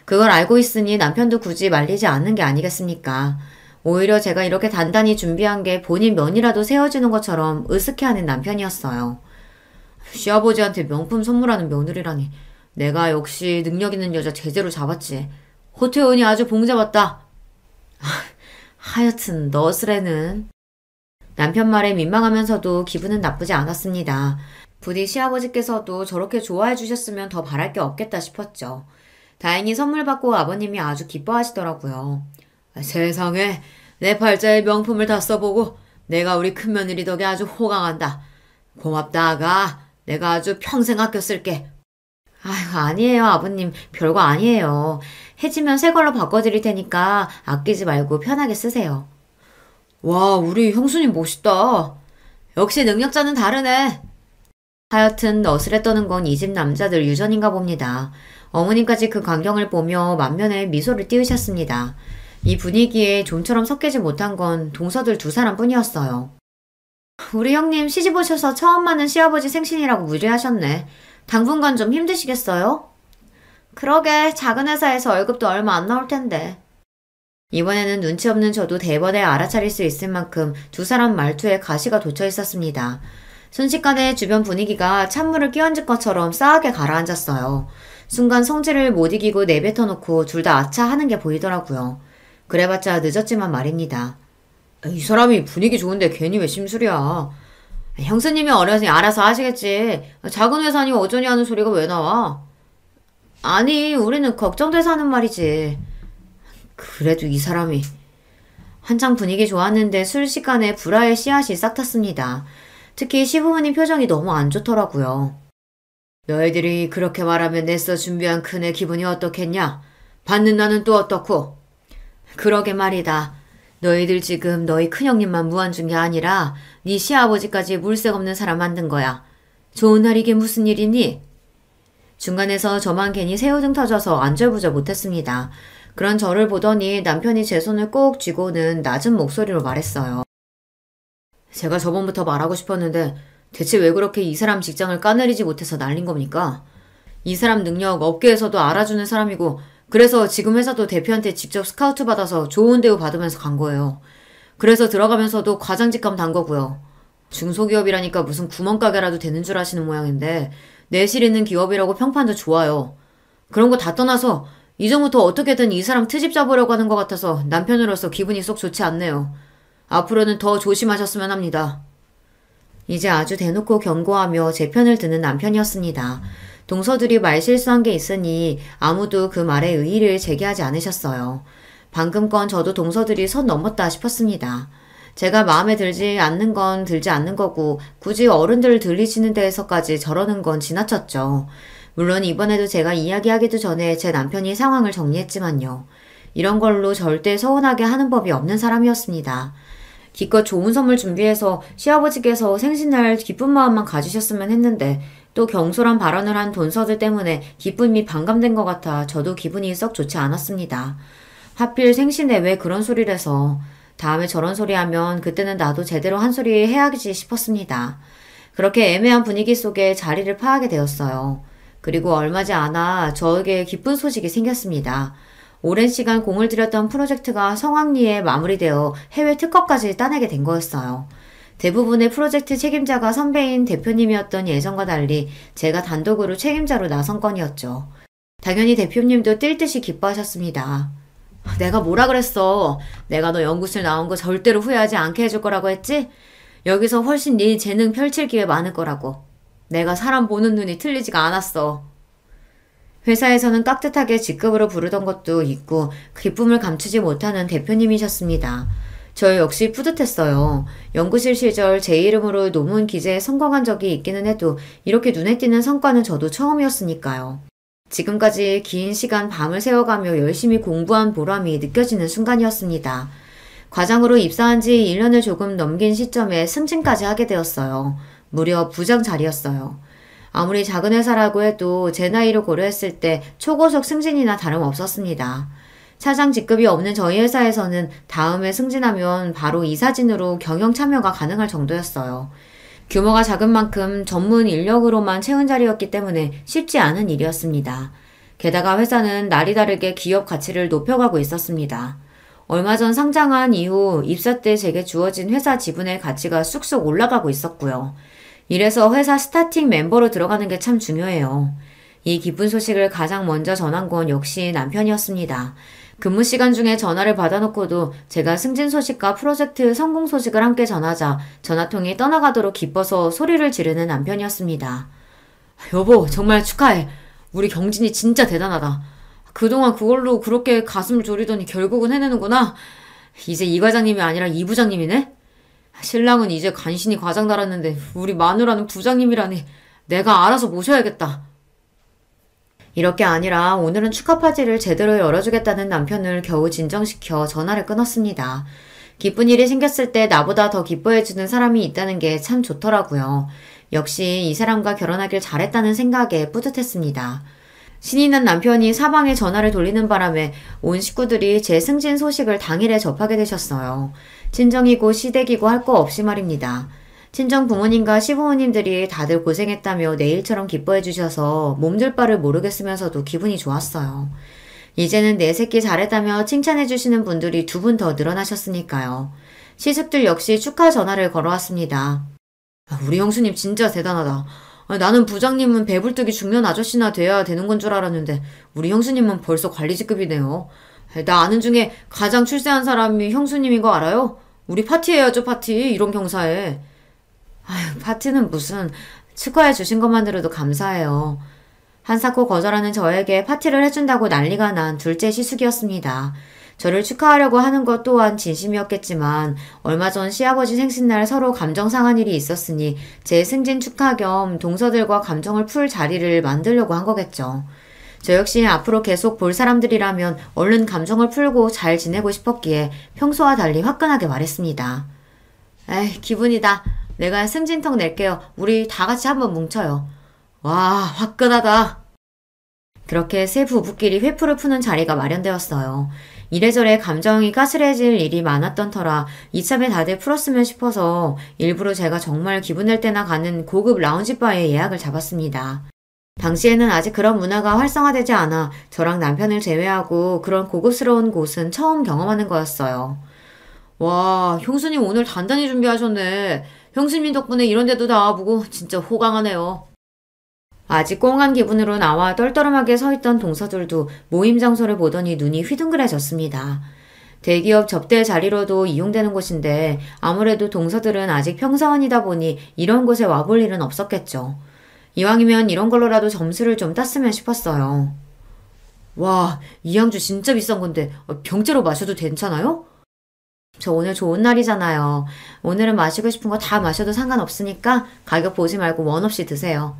S1: 그걸 알고 있으니 남편도 굳이 말리지 않는 게 아니겠습니까? 오히려 제가 이렇게 단단히 준비한 게 본인 면이라도 세워주는 것처럼 으스케하는 남편이었어요. 시아버지한테 명품 선물하는 며느리라니. 내가 역시 능력 있는 여자 제대로 잡았지. 호태훈이 아주 봉잡았다. 하여튼 너스레는. 남편 말에 민망하면서도 기분은 나쁘지 않았습니다. 부디 시아버지께서도 저렇게 좋아해 주셨으면 더 바랄 게 없겠다 싶었죠. 다행히 선물 받고 아버님이 아주 기뻐하시더라고요. 세상에 내 팔자에 명품을 다 써보고 내가 우리 큰며느리 덕에 아주 호강한다. 고맙다 아가. 내가 아주 평생 아껴 쓸게. 아휴 아니에요 아버님. 별거 아니에요. 해지면 새 걸로 바꿔드릴 테니까 아끼지 말고 편하게 쓰세요. 와 우리 형수님 멋있다. 역시 능력자는 다르네. 하여튼 너스레 떠는 건 이 집 남자들 유전인가 봅니다. 어머님까지 그 광경을 보며 만면에 미소를 띄우셨습니다. 이 분위기에 좀처럼 섞이지 못한 건 동서들 두 사람 뿐이었어요. 우리 형님 시집 오셔서 처음 맞는 시아버지 생신이라고 무리하셨네. 당분간 좀 힘드시겠어요? 그러게 작은 회사에서 월급도 얼마 안 나올 텐데. 이번에는 눈치 없는 저도 대번에 알아차릴 수 있을 만큼 두 사람 말투에 가시가 돋쳐 있었습니다. 순식간에 주변 분위기가 찬물을 끼얹은 것처럼 싸하게 가라앉았어요. 순간 성질을 못 이기고 내뱉어놓고 둘 다 아차 하는 게 보이더라고요. 그래봤자 늦었지만 말입니다. 이 사람이 분위기 좋은데 괜히 왜 심술이야. 형수님이 어려서니 알아서 하시겠지. 작은 회사니 어쩌니 하는 소리가 왜 나와? 아니 우리는 걱정돼서 하는 말이지. 그래도 이 사람이. 한창 분위기 좋았는데 순식간에 불화의 씨앗이 싹 탔습니다. 특히 시부모님 표정이 너무 안 좋더라고요. 너희들이 그렇게 말하면 내서 준비한 큰애 기분이 어떻겠냐? 받는 나는 또 어떻고? 그러게 말이다. 너희들 지금 너희 큰형님만 무안준 게 아니라 네 시아버지까지 물색 없는 사람 만든 거야. 좋은 날 이게 무슨 일이니? 중간에서 저만 괜히 새우등 터져서 안절부절 못했습니다. 그런 저를 보더니 남편이 제 손을 꼭 쥐고는 낮은 목소리로 말했어요. 제가 저번부터 말하고 싶었는데 대체 왜 그렇게 이 사람 직장을 까내리지 못해서 날린 겁니까? 이 사람 능력 업계에서도 알아주는 사람이고 그래서 지금 회사도 대표한테 직접 스카우트 받아서 좋은 대우 받으면서 간 거예요. 그래서 들어가면서도 과장 직감 단 거고요. 중소기업이라니까 무슨 구멍가게라도 되는 줄 아시는 모양인데 내실 있는 기업이라고 평판도 좋아요. 그런 거 다 떠나서 이전부터 어떻게든 이 사람 트집 잡으려고 하는 것 같아서 남편으로서 기분이 쏙 좋지 않네요. 앞으로는 더 조심하셨으면 합니다. 이제 아주 대놓고 경고하며 제 편을 드는 남편이었습니다. 동서들이 말실수한 게 있으니 아무도 그 말에 의의를 제기하지 않으셨어요. 방금 건 저도 동서들이 선 넘었다 싶었습니다. 제가 마음에 들지 않는 건 들지 않는 거고 굳이 어른들을 들리시는 데에서까지 저러는 건 지나쳤죠. 물론 이번에도 제가 이야기하기도 전에 제 남편이 상황을 정리했지만요. 이런 걸로 절대 서운하게 하는 법이 없는 사람이었습니다. 기껏 좋은 선물 준비해서 시아버지께서 생신날 기쁜 마음만 가지셨으면 했는데 또 경솔한 발언을 한 돈서들 때문에 기쁨이 반감된 것 같아 저도 기분이 썩 좋지 않았습니다. 하필 생신에 왜 그런 소리를 해서 다음에 저런 소리 하면 그때는 나도 제대로 한 소리 해야지 싶었습니다. 그렇게 애매한 분위기 속에 자리를 파하게 되었어요. 그리고 얼마지 않아 저에게 기쁜 소식이 생겼습니다. 오랜 시간 공을 들였던 프로젝트가 성황리에 마무리되어 해외 특허까지 따내게 된 거였어요. 대부분의 프로젝트 책임자가 선배인 대표님이었던 예전과 달리 제가 단독으로 책임자로 나선 건이었죠. 당연히 대표님도 뛸 듯이 기뻐하셨습니다. 내가 뭐라 그랬어? 내가 너 연구실 나온 거 절대로 후회하지 않게 해줄 거라고 했지? 여기서 훨씬 네 재능 펼칠 기회 많을 거라고. 내가 사람 보는 눈이 틀리지가 않았어. 회사에서는 깍듯하게 직급으로 부르던 것도 있고 기쁨을 감추지 못하는 대표님이셨습니다. 저 역시 뿌듯했어요. 연구실 시절 제 이름으로 논문 기재에 성공한 적이 있기는 해도 이렇게 눈에 띄는 성과는 저도 처음이었으니까요. 지금까지 긴 시간 밤을 새워가며 열심히 공부한 보람이 느껴지는 순간이었습니다. 과장으로 입사한 지 1년을 조금 넘긴 시점에 승진까지 하게 되었어요. 무려 부장 자리였어요. 아무리 작은 회사라고 해도 제 나이를 고려했을 때 초고속 승진이나 다름없었습니다. 차장 직급이 없는 저희 회사에서는 다음에 승진하면 바로 이사진으로 경영 참여가 가능할 정도였어요. 규모가 작은 만큼 전문 인력으로만 채운 자리였기 때문에 쉽지 않은 일이었습니다. 게다가 회사는 날이 다르게 기업 가치를 높여가고 있었습니다. 얼마 전 상장한 이후 입사 때 제게 주어진 회사 지분의 가치가 쑥쑥 올라가고 있었고요. 이래서 회사 스타팅 멤버로 들어가는 게 참 중요해요. 이 기쁜 소식을 가장 먼저 전한 건 역시 남편이었습니다. 근무 시간 중에 전화를 받아놓고도 제가 승진 소식과 프로젝트 성공 소식을 함께 전하자 전화통이 떠나가도록 기뻐서 소리를 지르는 남편이었습니다. 여보, 정말 축하해. 우리 경진이 진짜 대단하다. 그동안 그걸로 그렇게 가슴을 졸이더니 결국은 해내는구나. 이제 이 과장님이 아니라 이 부장님이네? 신랑은 이제 간신히 과장 달았는데 우리 마누라는 부장님이라니. 내가 알아서 모셔야겠다. 이렇게 아니라 오늘은 축하 파티를 제대로 열어주겠다는 남편을 겨우 진정시켜 전화를 끊었습니다. 기쁜 일이 생겼을 때 나보다 더 기뻐해주는 사람이 있다는 게 참 좋더라고요. 역시 이 사람과 결혼하길 잘했다는 생각에 뿌듯했습니다. 신이 난 남편이 사방에 전화를 돌리는 바람에 온 식구들이 제 승진 소식을 당일에 접하게 되셨어요. 친정이고 시댁이고 할 거 없이 말입니다. 친정 부모님과 시부모님들이 다들 고생했다며 내일처럼 기뻐해 주셔서 몸둘 바를 모르겠으면서도 기분이 좋았어요. 이제는 내 새끼 잘했다며 칭찬해 주시는 분들이 2분 더 늘어나셨으니까요. 시숙들 역시 축하 전화를 걸어왔습니다. 우리 형수님 진짜 대단하다. 나는 부장님은 배불뚝이 중년 아저씨나 돼야 되는 건 줄 알았는데 우리 형수님은 벌써 관리직급이네요. 나 아는 중에 가장 출세한 사람이 형수님인 거 알아요? 우리 파티해야죠, 파티. 이런 경사에. 아휴, 파티는 무슨. 축하해 주신 것만으로도 감사해요. 한사코 거절하는 저에게 파티를 해준다고 난리가 난 둘째 시숙이었습니다. 저를 축하하려고 하는 것 또한 진심이었겠지만 얼마 전 시아버지 생신날 서로 감정 상한 일이 있었으니 제 승진 축하 겸 동서들과 감정을 풀 자리를 만들려고 한 거겠죠. 저 역시 앞으로 계속 볼 사람들이라면 얼른 감정을 풀고 잘 지내고 싶었기에 평소와 달리 화끈하게 말했습니다. 에이, 기분이다. 내가 승진턱 낼게요. 우리 다 같이 한번 뭉쳐요. 와, 화끈하다. 그렇게 세 부부끼리 회풀을 푸는 자리가 마련되었어요. 이래저래 감정이 가스레질 일이 많았던 터라 이참에 다들 풀었으면 싶어서 일부러 제가 정말 기분 낼 때나 가는 고급 라운지바에 예약을 잡았습니다. 당시에는 아직 그런 문화가 활성화되지 않아 저랑 남편을 제외하고 그런 고급스러운 곳은 처음 경험하는 거였어요. 와, 형수님 오늘 단단히 준비하셨네. 형수님 덕분에 이런 데도 나와보고 진짜 호강하네요. 아직 꽁한 기분으로 나와 떨떠름하게 서있던 동서들도 모임 장소를 보더니 눈이 휘둥그레졌습니다. 대기업 접대 자리로도 이용되는 곳인데 아무래도 동서들은 아직 평사원이다 보니 이런 곳에 와볼 일은 없었겠죠. 이왕이면 이런 걸로라도 점수를 좀 땄으면 싶었어요. 와, 이 양주 진짜 비싼 건데 병째로 마셔도 괜찮아요? 저 오늘 좋은 날이잖아요. 오늘은 마시고 싶은 거 다 마셔도 상관없으니까 가격 보지 말고 원 없이 드세요.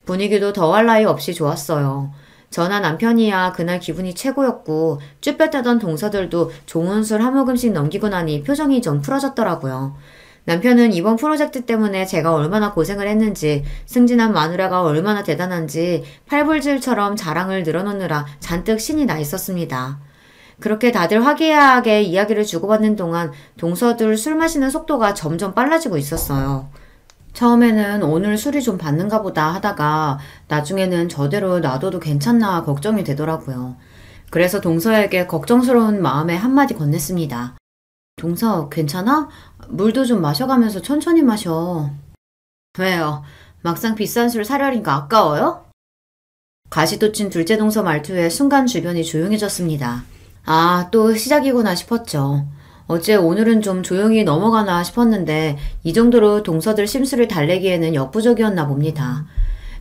S1: 분위기도 더할 나위 없이 좋았어요. 저나 남편이야 그날 기분이 최고였고 쭈뼛하던 동서들도 좋은 술 한 모금씩 넘기고 나니 표정이 좀 풀어졌더라고요. 남편은 이번 프로젝트 때문에 제가 얼마나 고생을 했는지, 승진한 마누라가 얼마나 대단한지 팔불질처럼 자랑을 늘어놓느라 잔뜩 신이 나 있었습니다. 그렇게 다들 화기애애하게 이야기를 주고받는 동안 동서들 술 마시는 속도가 점점 빨라지고 있었어요. 처음에는 오늘 술이 좀 받는가 보다 하다가 나중에는 저대로 놔둬도 괜찮나 걱정이 되더라고요. 그래서 동서에게 걱정스러운 마음에 한마디 건넸습니다. 동서, 괜찮아? 물도 좀 마셔가면서 천천히 마셔. 왜요? 막상 비싼 술 사려니까 아까워요? 가시돋친 둘째 동서 말투에 순간 주변이 조용해졌습니다. 아, 또 시작이구나 싶었죠. 어째 오늘은 좀 조용히 넘어가나 싶었는데 이 정도로 동서들 심술을 달래기에는 역부족이었나 봅니다.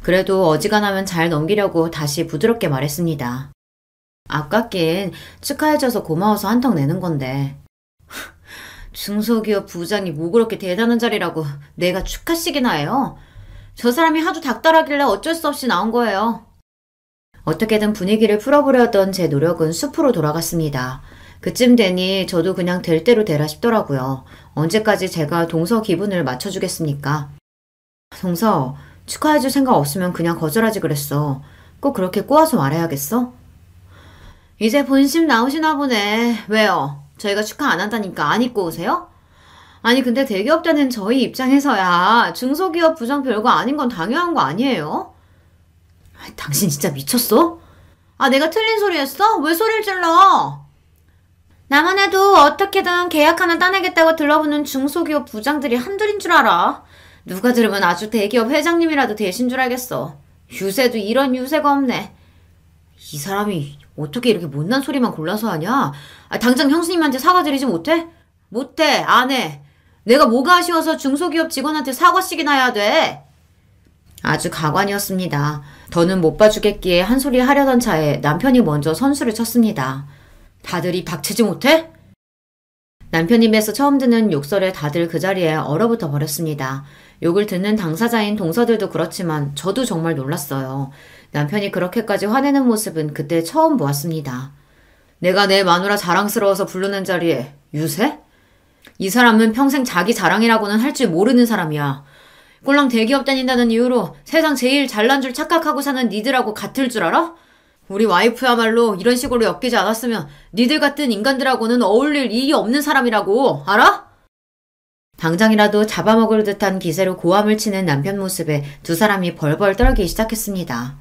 S1: 그래도 어지간하면 잘 넘기려고 다시 부드럽게 말했습니다. 아깝긴 축하해줘서 고마워서 한턱 내는 건데. 중소기업 부장이 뭐 그렇게 대단한 자리라고 내가 축하식이나 해요? 저 사람이 하도 닥달하길래 어쩔 수 없이 나온 거예요. 어떻게든 분위기를 풀어보려던 제 노력은 숲으로 돌아갔습니다. 그쯤 되니 저도 그냥 될 대로 되라 싶더라고요. 언제까지 제가 동서 기분을 맞춰주겠습니까? 동서, 축하해줄 생각 없으면 그냥 거절하지 그랬어. 꼭 그렇게 꼬아서 말해야겠어? 이제 본심 나오시나 보네. 왜요? 저희가 축하 안 한다니까 안 입고 오세요? 아니 근데 대기업 다는 저희 입장에서야 중소기업 부장 별거 아닌 건 당연한 거 아니에요? 당신 진짜 미쳤어? 아 내가 틀린 소리 했어? 왜 소리를 질러? 나만 해도 어떻게든 계약 하나 따내겠다고 들러붙는 중소기업 부장들이 한둘인 줄 알아. 누가 들으면 아주 대기업 회장님이라도 되신 줄 알겠어. 유세도 이런 유세가 없네. 이 사람이 어떻게 이렇게 못난 소리만 골라서 하냐? 아, 당장 형수님한테 사과드리지 못해? 못해, 안 해. 내가 뭐가 아쉬워서 중소기업 직원한테 사과씩이나 해야 돼? 아주 가관이었습니다. 더는 못 봐주겠기에 한 소리 하려던 차에 남편이 먼저 선수를 쳤습니다. 다들 입 닥치지 못해? 남편 입에서 처음 듣는 욕설에 다들 그 자리에 얼어붙어 버렸습니다. 욕을 듣는 당사자인 동서들도 그렇지만 저도 정말 놀랐어요. 남편이 그렇게까지 화내는 모습은 그때 처음 보았습니다. 내가 내 마누라 자랑스러워서 부르는 자리에 유세? 이 사람은 평생 자기 자랑이라고는 할 줄 모르는 사람이야. 꼴랑 대기업 다닌다는 이유로 세상 제일 잘난 줄 착각하고 사는 니들하고 같을 줄 알아? 우리 와이프야말로 이런 식으로 엮이지 않았으면 니들 같은 인간들하고는 어울릴 일이 없는 사람이라고, 알아? 당장이라도 잡아먹을 듯한 기세로 고함을 치는 남편 모습에 두 사람이 벌벌 떨기 시작했습니다.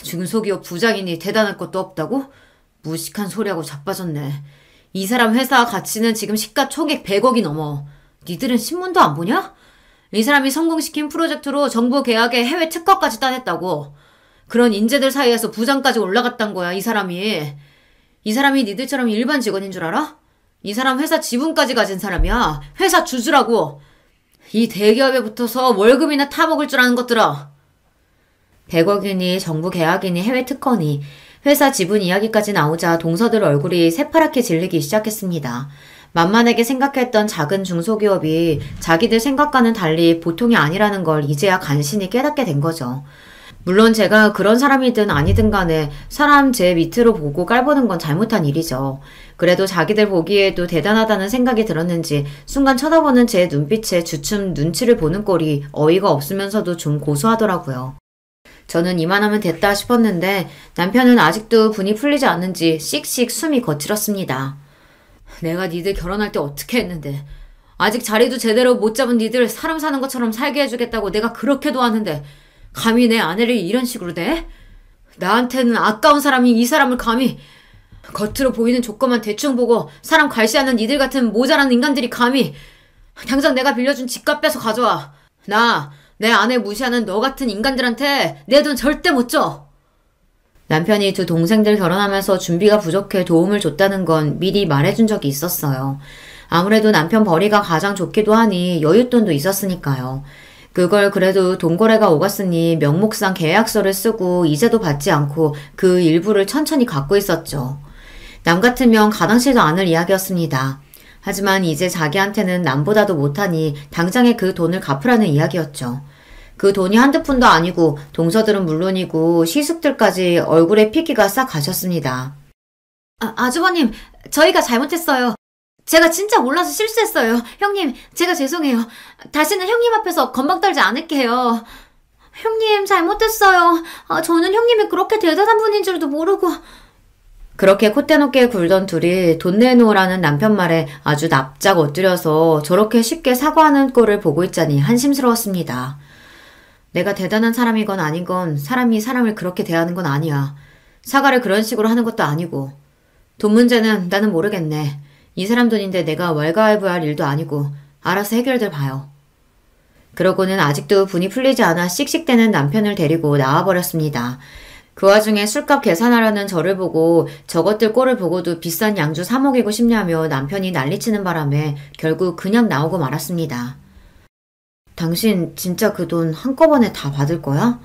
S1: 중소기업 부장이니 대단할 것도 없다고? 무식한 소리하고 자빠졌네. 이 사람 회사 가치는 지금 시가총액 100억이 넘어. 니들은 신문도 안 보냐? 이 사람이 성공시킨 프로젝트로 정부 계약에 해외 특허까지 따냈다고. 그런 인재들 사이에서 부장까지 올라갔단 거야, 이 사람이. 이 사람이 니들처럼 일반 직원인 줄 알아? 이 사람 회사 지분까지 가진 사람이야. 회사 주주라고. 이 대기업에 붙어서 월급이나 타먹을 줄 아는 것들아. 100억이니 정부 계약이니 해외 특허니 회사 지분 이야기까지 나오자 동서들 얼굴이 새파랗게 질리기 시작했습니다. 만만하게 생각했던 작은 중소기업이 자기들 생각과는 달리 보통이 아니라는 걸 이제야 간신히 깨닫게 된 거죠. 물론 제가 그런 사람이든 아니든 간에 사람 제 밑으로 보고 깔보는 건 잘못한 일이죠. 그래도 자기들 보기에도 대단하다는 생각이 들었는지 순간 쳐다보는 제 눈빛에 주춤 눈치를 보는 꼴이 어이가 없으면서도 좀 고소하더라고요. 저는 이만하면 됐다 싶었는데 남편은 아직도 분이 풀리지 않는지 씩씩 숨이 거칠었습니다. 내가 니들 결혼할 때 어떻게 했는데 아직 자리도 제대로 못 잡은 니들 사람 사는 것처럼 살게 해주겠다고 내가 그렇게 도왔는데 감히 내 아내를 이런 식으로 대? 나한테는 아까운 사람이 이 사람을 감히 겉으로 보이는 조건만 대충 보고 사람 괄시하는 니들 같은 모자란 인간들이 감히 당장 내가 빌려준 집값 빼서 가져와. 내 아내 무시하는 너 같은 인간들한테 내 돈 절대 못 줘. 남편이 두 동생들 결혼하면서 준비가 부족해 도움을 줬다는 건 미리 말해준 적이 있었어요. 아무래도 남편 벌이가 가장 좋기도 하니 여윳돈도 있었으니까요. 그걸 그래도 돈거래가 오갔으니 명목상 계약서를 쓰고 이자도 받지 않고 그 일부를 천천히 갖고 있었죠. 남 같으면 가당치도 않을 이야기였습니다. 하지만 이제 자기한테는 남보다도 못하니 당장에 그 돈을 갚으라는 이야기였죠. 그 돈이 한두 푼도 아니고 동서들은 물론이고 시숙들까지 얼굴에 피기가 싹 가셨습니다. 아주버님, 저희가 잘못했어요. 제가 진짜 몰라서 실수했어요. 형님, 제가 죄송해요. 다시는 형님 앞에서 건방 떨지 않을게요. 형님, 잘못했어요. 저는 형님이 그렇게 대단한 분인 줄도 모르고. 그렇게 콧대 높게 굴던 둘이 돈 내놓으라는 남편 말에 아주 납작 엎드려서 저렇게 쉽게 사과하는 꼴을 보고 있자니 한심스러웠습니다. 내가 대단한 사람이건 아닌건 사람이 사람을 그렇게 대하는 건 아니야. 사과를 그런 식으로 하는 것도 아니고. 돈 문제는 나는 모르겠네. 이 사람 돈인데 내가 왈가왈부할 일도 아니고 알아서 해결들 봐요. 그러고는 아직도 분이 풀리지 않아 씩씩대는 남편을 데리고 나와버렸습니다. 그 와중에 술값 계산하라는 저를 보고 저것들 꼴을 보고도 비싼 양주 사 먹이고 싶냐며 남편이 난리치는 바람에 결국 그냥 나오고 말았습니다. 당신 진짜 그 돈 한꺼번에 다 받을 거야?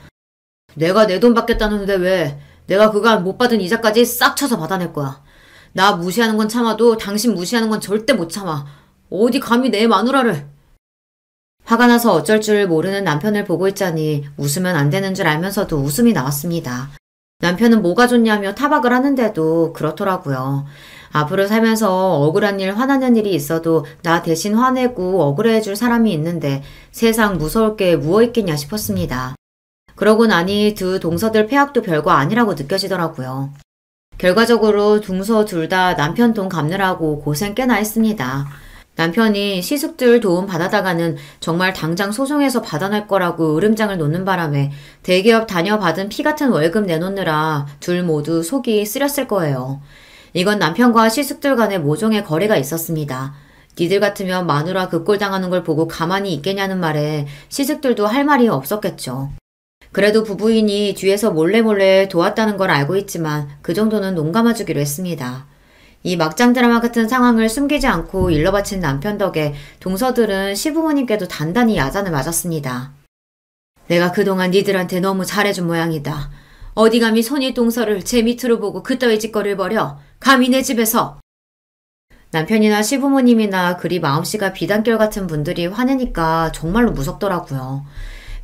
S1: 내가 내 돈 받겠다는데 왜? 내가 그간 못 받은 이자까지 싹 쳐서 받아낼 거야. 나 무시하는 건 참아도 당신 무시하는 건 절대 못 참아. 어디 감히 내 마누라를. 화가 나서 어쩔 줄 모르는 남편을 보고 있자니 웃으면 안 되는 줄 알면서도 웃음이 나왔습니다. 남편은 뭐가 좋냐며 타박을 하는데도 그렇더라고요. 앞으로 살면서 억울한 일, 화나는 일이 있어도 나 대신 화내고 억울해줄 사람이 있는데 세상 무서울 게 무엇 있겠냐 싶었습니다. 그러고 나니 두 동서들 폐악도 별거 아니라고 느껴지더라고요. 결과적으로 동서 둘 다 남편 돈 갚느라고 고생 꽤나 했습니다. 남편이 시숙들 도움 받아다가는 정말 당장 소송해서 받아낼 거라고 으름장을 놓는 바람에 대기업 다녀받은 피 같은 월급 내놓느라 둘 모두 속이 쓰렸을 거예요. 이건 남편과 시숙들 간의 모종의 거래가 있었습니다. 니들 같으면 마누라 그 꼴 당하는 걸 보고 가만히 있겠냐는 말에 시숙들도 할 말이 없었겠죠. 그래도 부부인이 뒤에서 몰래 도왔다는 걸 알고 있지만 그 정도는 농감아주기로 했습니다. 이 막장 드라마 같은 상황을 숨기지 않고 일러 바친 남편 덕에 동서들은 시부모님께도 단단히 야단을 맞았습니다. 내가 그동안 니들한테 너무 잘해준 모양이다. 어디 감히 손이 동서를 제 밑으로 보고 그따위 짓거리를 벌여. 감히 내 집에서. 남편이나 시부모님이나 그리 마음씨가 비단결 같은 분들이 화내니까 정말로 무섭더라고요.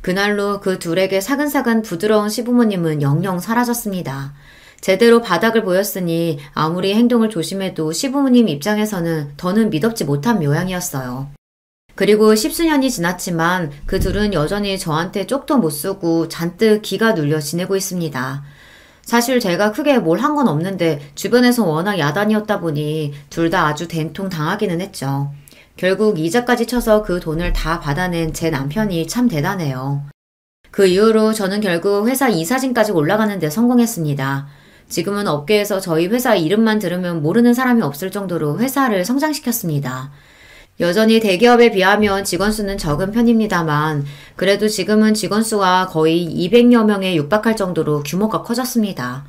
S1: 그날로 그 둘에게 사근사근 부드러운 시부모님은 영영 사라졌습니다. 제대로 바닥을 보였으니 아무리 행동을 조심해도 시부모님 입장에서는 더는 미덥지 못한 모양이었어요. 그리고 십수년이 지났지만 그 둘은 여전히 저한테 쪽도 못 쓰고 잔뜩 기가 눌려 지내고 있습니다. 사실 제가 크게 뭘 한 건 없는데 주변에서 워낙 야단이었다 보니 둘 다 아주 된통 당하기는 했죠. 결국 이자까지 쳐서 그 돈을 다 받아낸 제 남편이 참 대단해요. 그 이후로 저는 결국 회사 이사진까지 올라가는 데 성공했습니다. 지금은 업계에서 저희 회사 이름만 들으면 모르는 사람이 없을 정도로 회사를 성장시켰습니다. 여전히 대기업에 비하면 직원 수는 적은 편입니다만 그래도 지금은 직원 수가 거의 200여 명에 육박할 정도로 규모가 커졌습니다.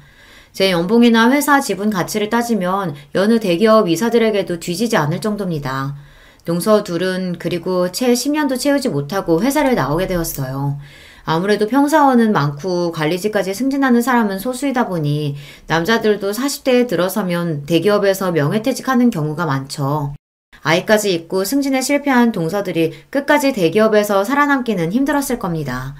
S1: 제 연봉이나 회사 지분 가치를 따지면 여느 대기업 이사들에게도 뒤지지 않을 정도입니다. 동서 둘은 그리고 채 10년도 채우지 못하고 회사를 나오게 되었어요. 아무래도 평사원은 많고 관리직까지 승진하는 사람은 소수이다 보니 남자들도 40대에 들어서면 대기업에서 명예퇴직하는 경우가 많죠. 아이까지 있고 승진에 실패한 동서들이 끝까지 대기업에서 살아남기는 힘들었을 겁니다.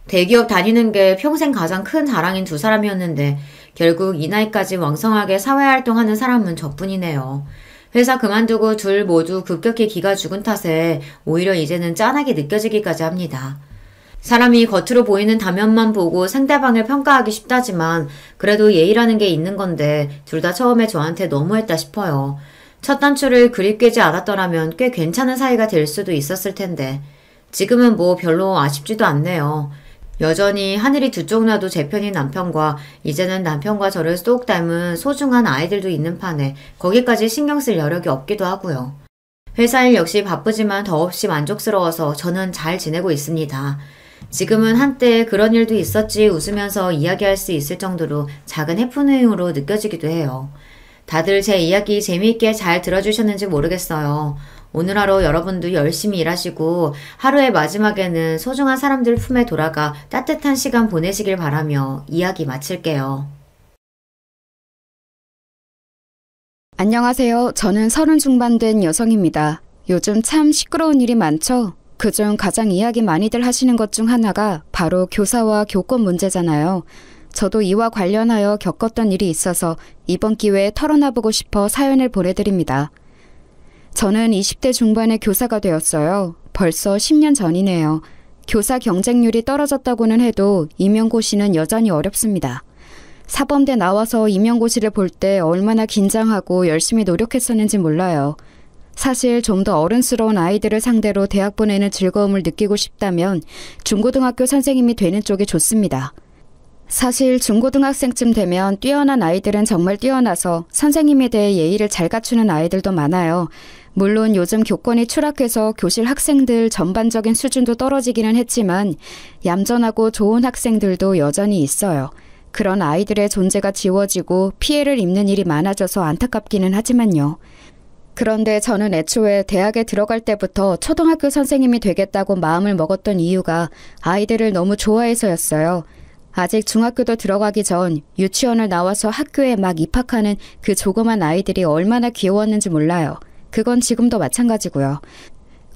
S1: 대기업 다니는 게 평생 가장 큰 자랑인 두 사람이었는데 결국 이 나이까지 왕성하게 사회활동하는 사람은 저뿐이네요. 회사 그만두고 둘 모두 급격히 기가 죽은 탓에 오히려 이제는 짠하게 느껴지기까지 합니다. 사람이 겉으로 보이는 다면만 보고 상대방을 평가하기 쉽다지만 그래도 예의라는 게 있는 건데 둘 다 처음에 저한테 너무했다 싶어요. 첫 단추를 그리 꿰지 않았더라면 꽤 괜찮은 사이가 될 수도 있었을 텐데 지금은 뭐 별로 아쉽지도 않네요. 여전히 하늘이 두 쪽 나도 제 편인 남편과 이제는 남편과 저를 쏙 닮은 소중한 아이들도 있는 판에 거기까지 신경 쓸 여력이 없기도 하고요. 회사 일 역시 바쁘지만 더없이 만족스러워서 저는 잘 지내고 있습니다. 지금은 한때 그런 일도 있었지 웃으면서 이야기할 수 있을 정도로 작은 해프닝으로 느껴지기도 해요. 다들 제 이야기 재미있게 잘 들어주셨는지 모르겠어요. 오늘 하루 여러분도 열심히 일하시고 하루의 마지막에는 소중한 사람들 품에 돌아가 따뜻한 시간 보내시길 바라며 이야기 마칠게요.
S2: 안녕하세요. 저는 30 중반 된 여성입니다. 요즘 참 시끄러운 일이 많죠? 그중 가장 이야기 많이들 하시는 것 중 하나가 바로 교사와 교권 문제잖아요. 저도 이와 관련하여 겪었던 일이 있어서 이번 기회에 털어놔보고 싶어 사연을 보내드립니다. 저는 20대 중반의 교사가 되었어요. 벌써 10년 전이네요. 교사 경쟁률이 떨어졌다고는 해도 임용고시는 여전히 어렵습니다. 사범대 나와서 임용고시를 볼 때 얼마나 긴장하고 열심히 노력했었는지 몰라요. 사실 좀 더 어른스러운 아이들을 상대로 대학 보내는 즐거움을 느끼고 싶다면 중고등학교 선생님이 되는 쪽이 좋습니다. 사실 중고등학생쯤 되면 뛰어난 아이들은 정말 뛰어나서 선생님에 대해 예의를 잘 갖추는 아이들도 많아요. 물론 요즘 교권이 추락해서 교실 학생들 전반적인 수준도 떨어지기는 했지만 얌전하고 좋은 학생들도 여전히 있어요. 그런 아이들의 존재가 지워지고 피해를 입는 일이 많아져서 안타깝기는 하지만요. 그런데 저는 애초에 대학에 들어갈 때부터 초등학교 선생님이 되겠다고 마음을 먹었던 이유가 아이들을 너무 좋아해서였어요. 아직 중학교도 들어가기 전 유치원을 나와서 학교에 막 입학하는 그 조그만 아이들이 얼마나 귀여웠는지 몰라요. 그건 지금도 마찬가지고요.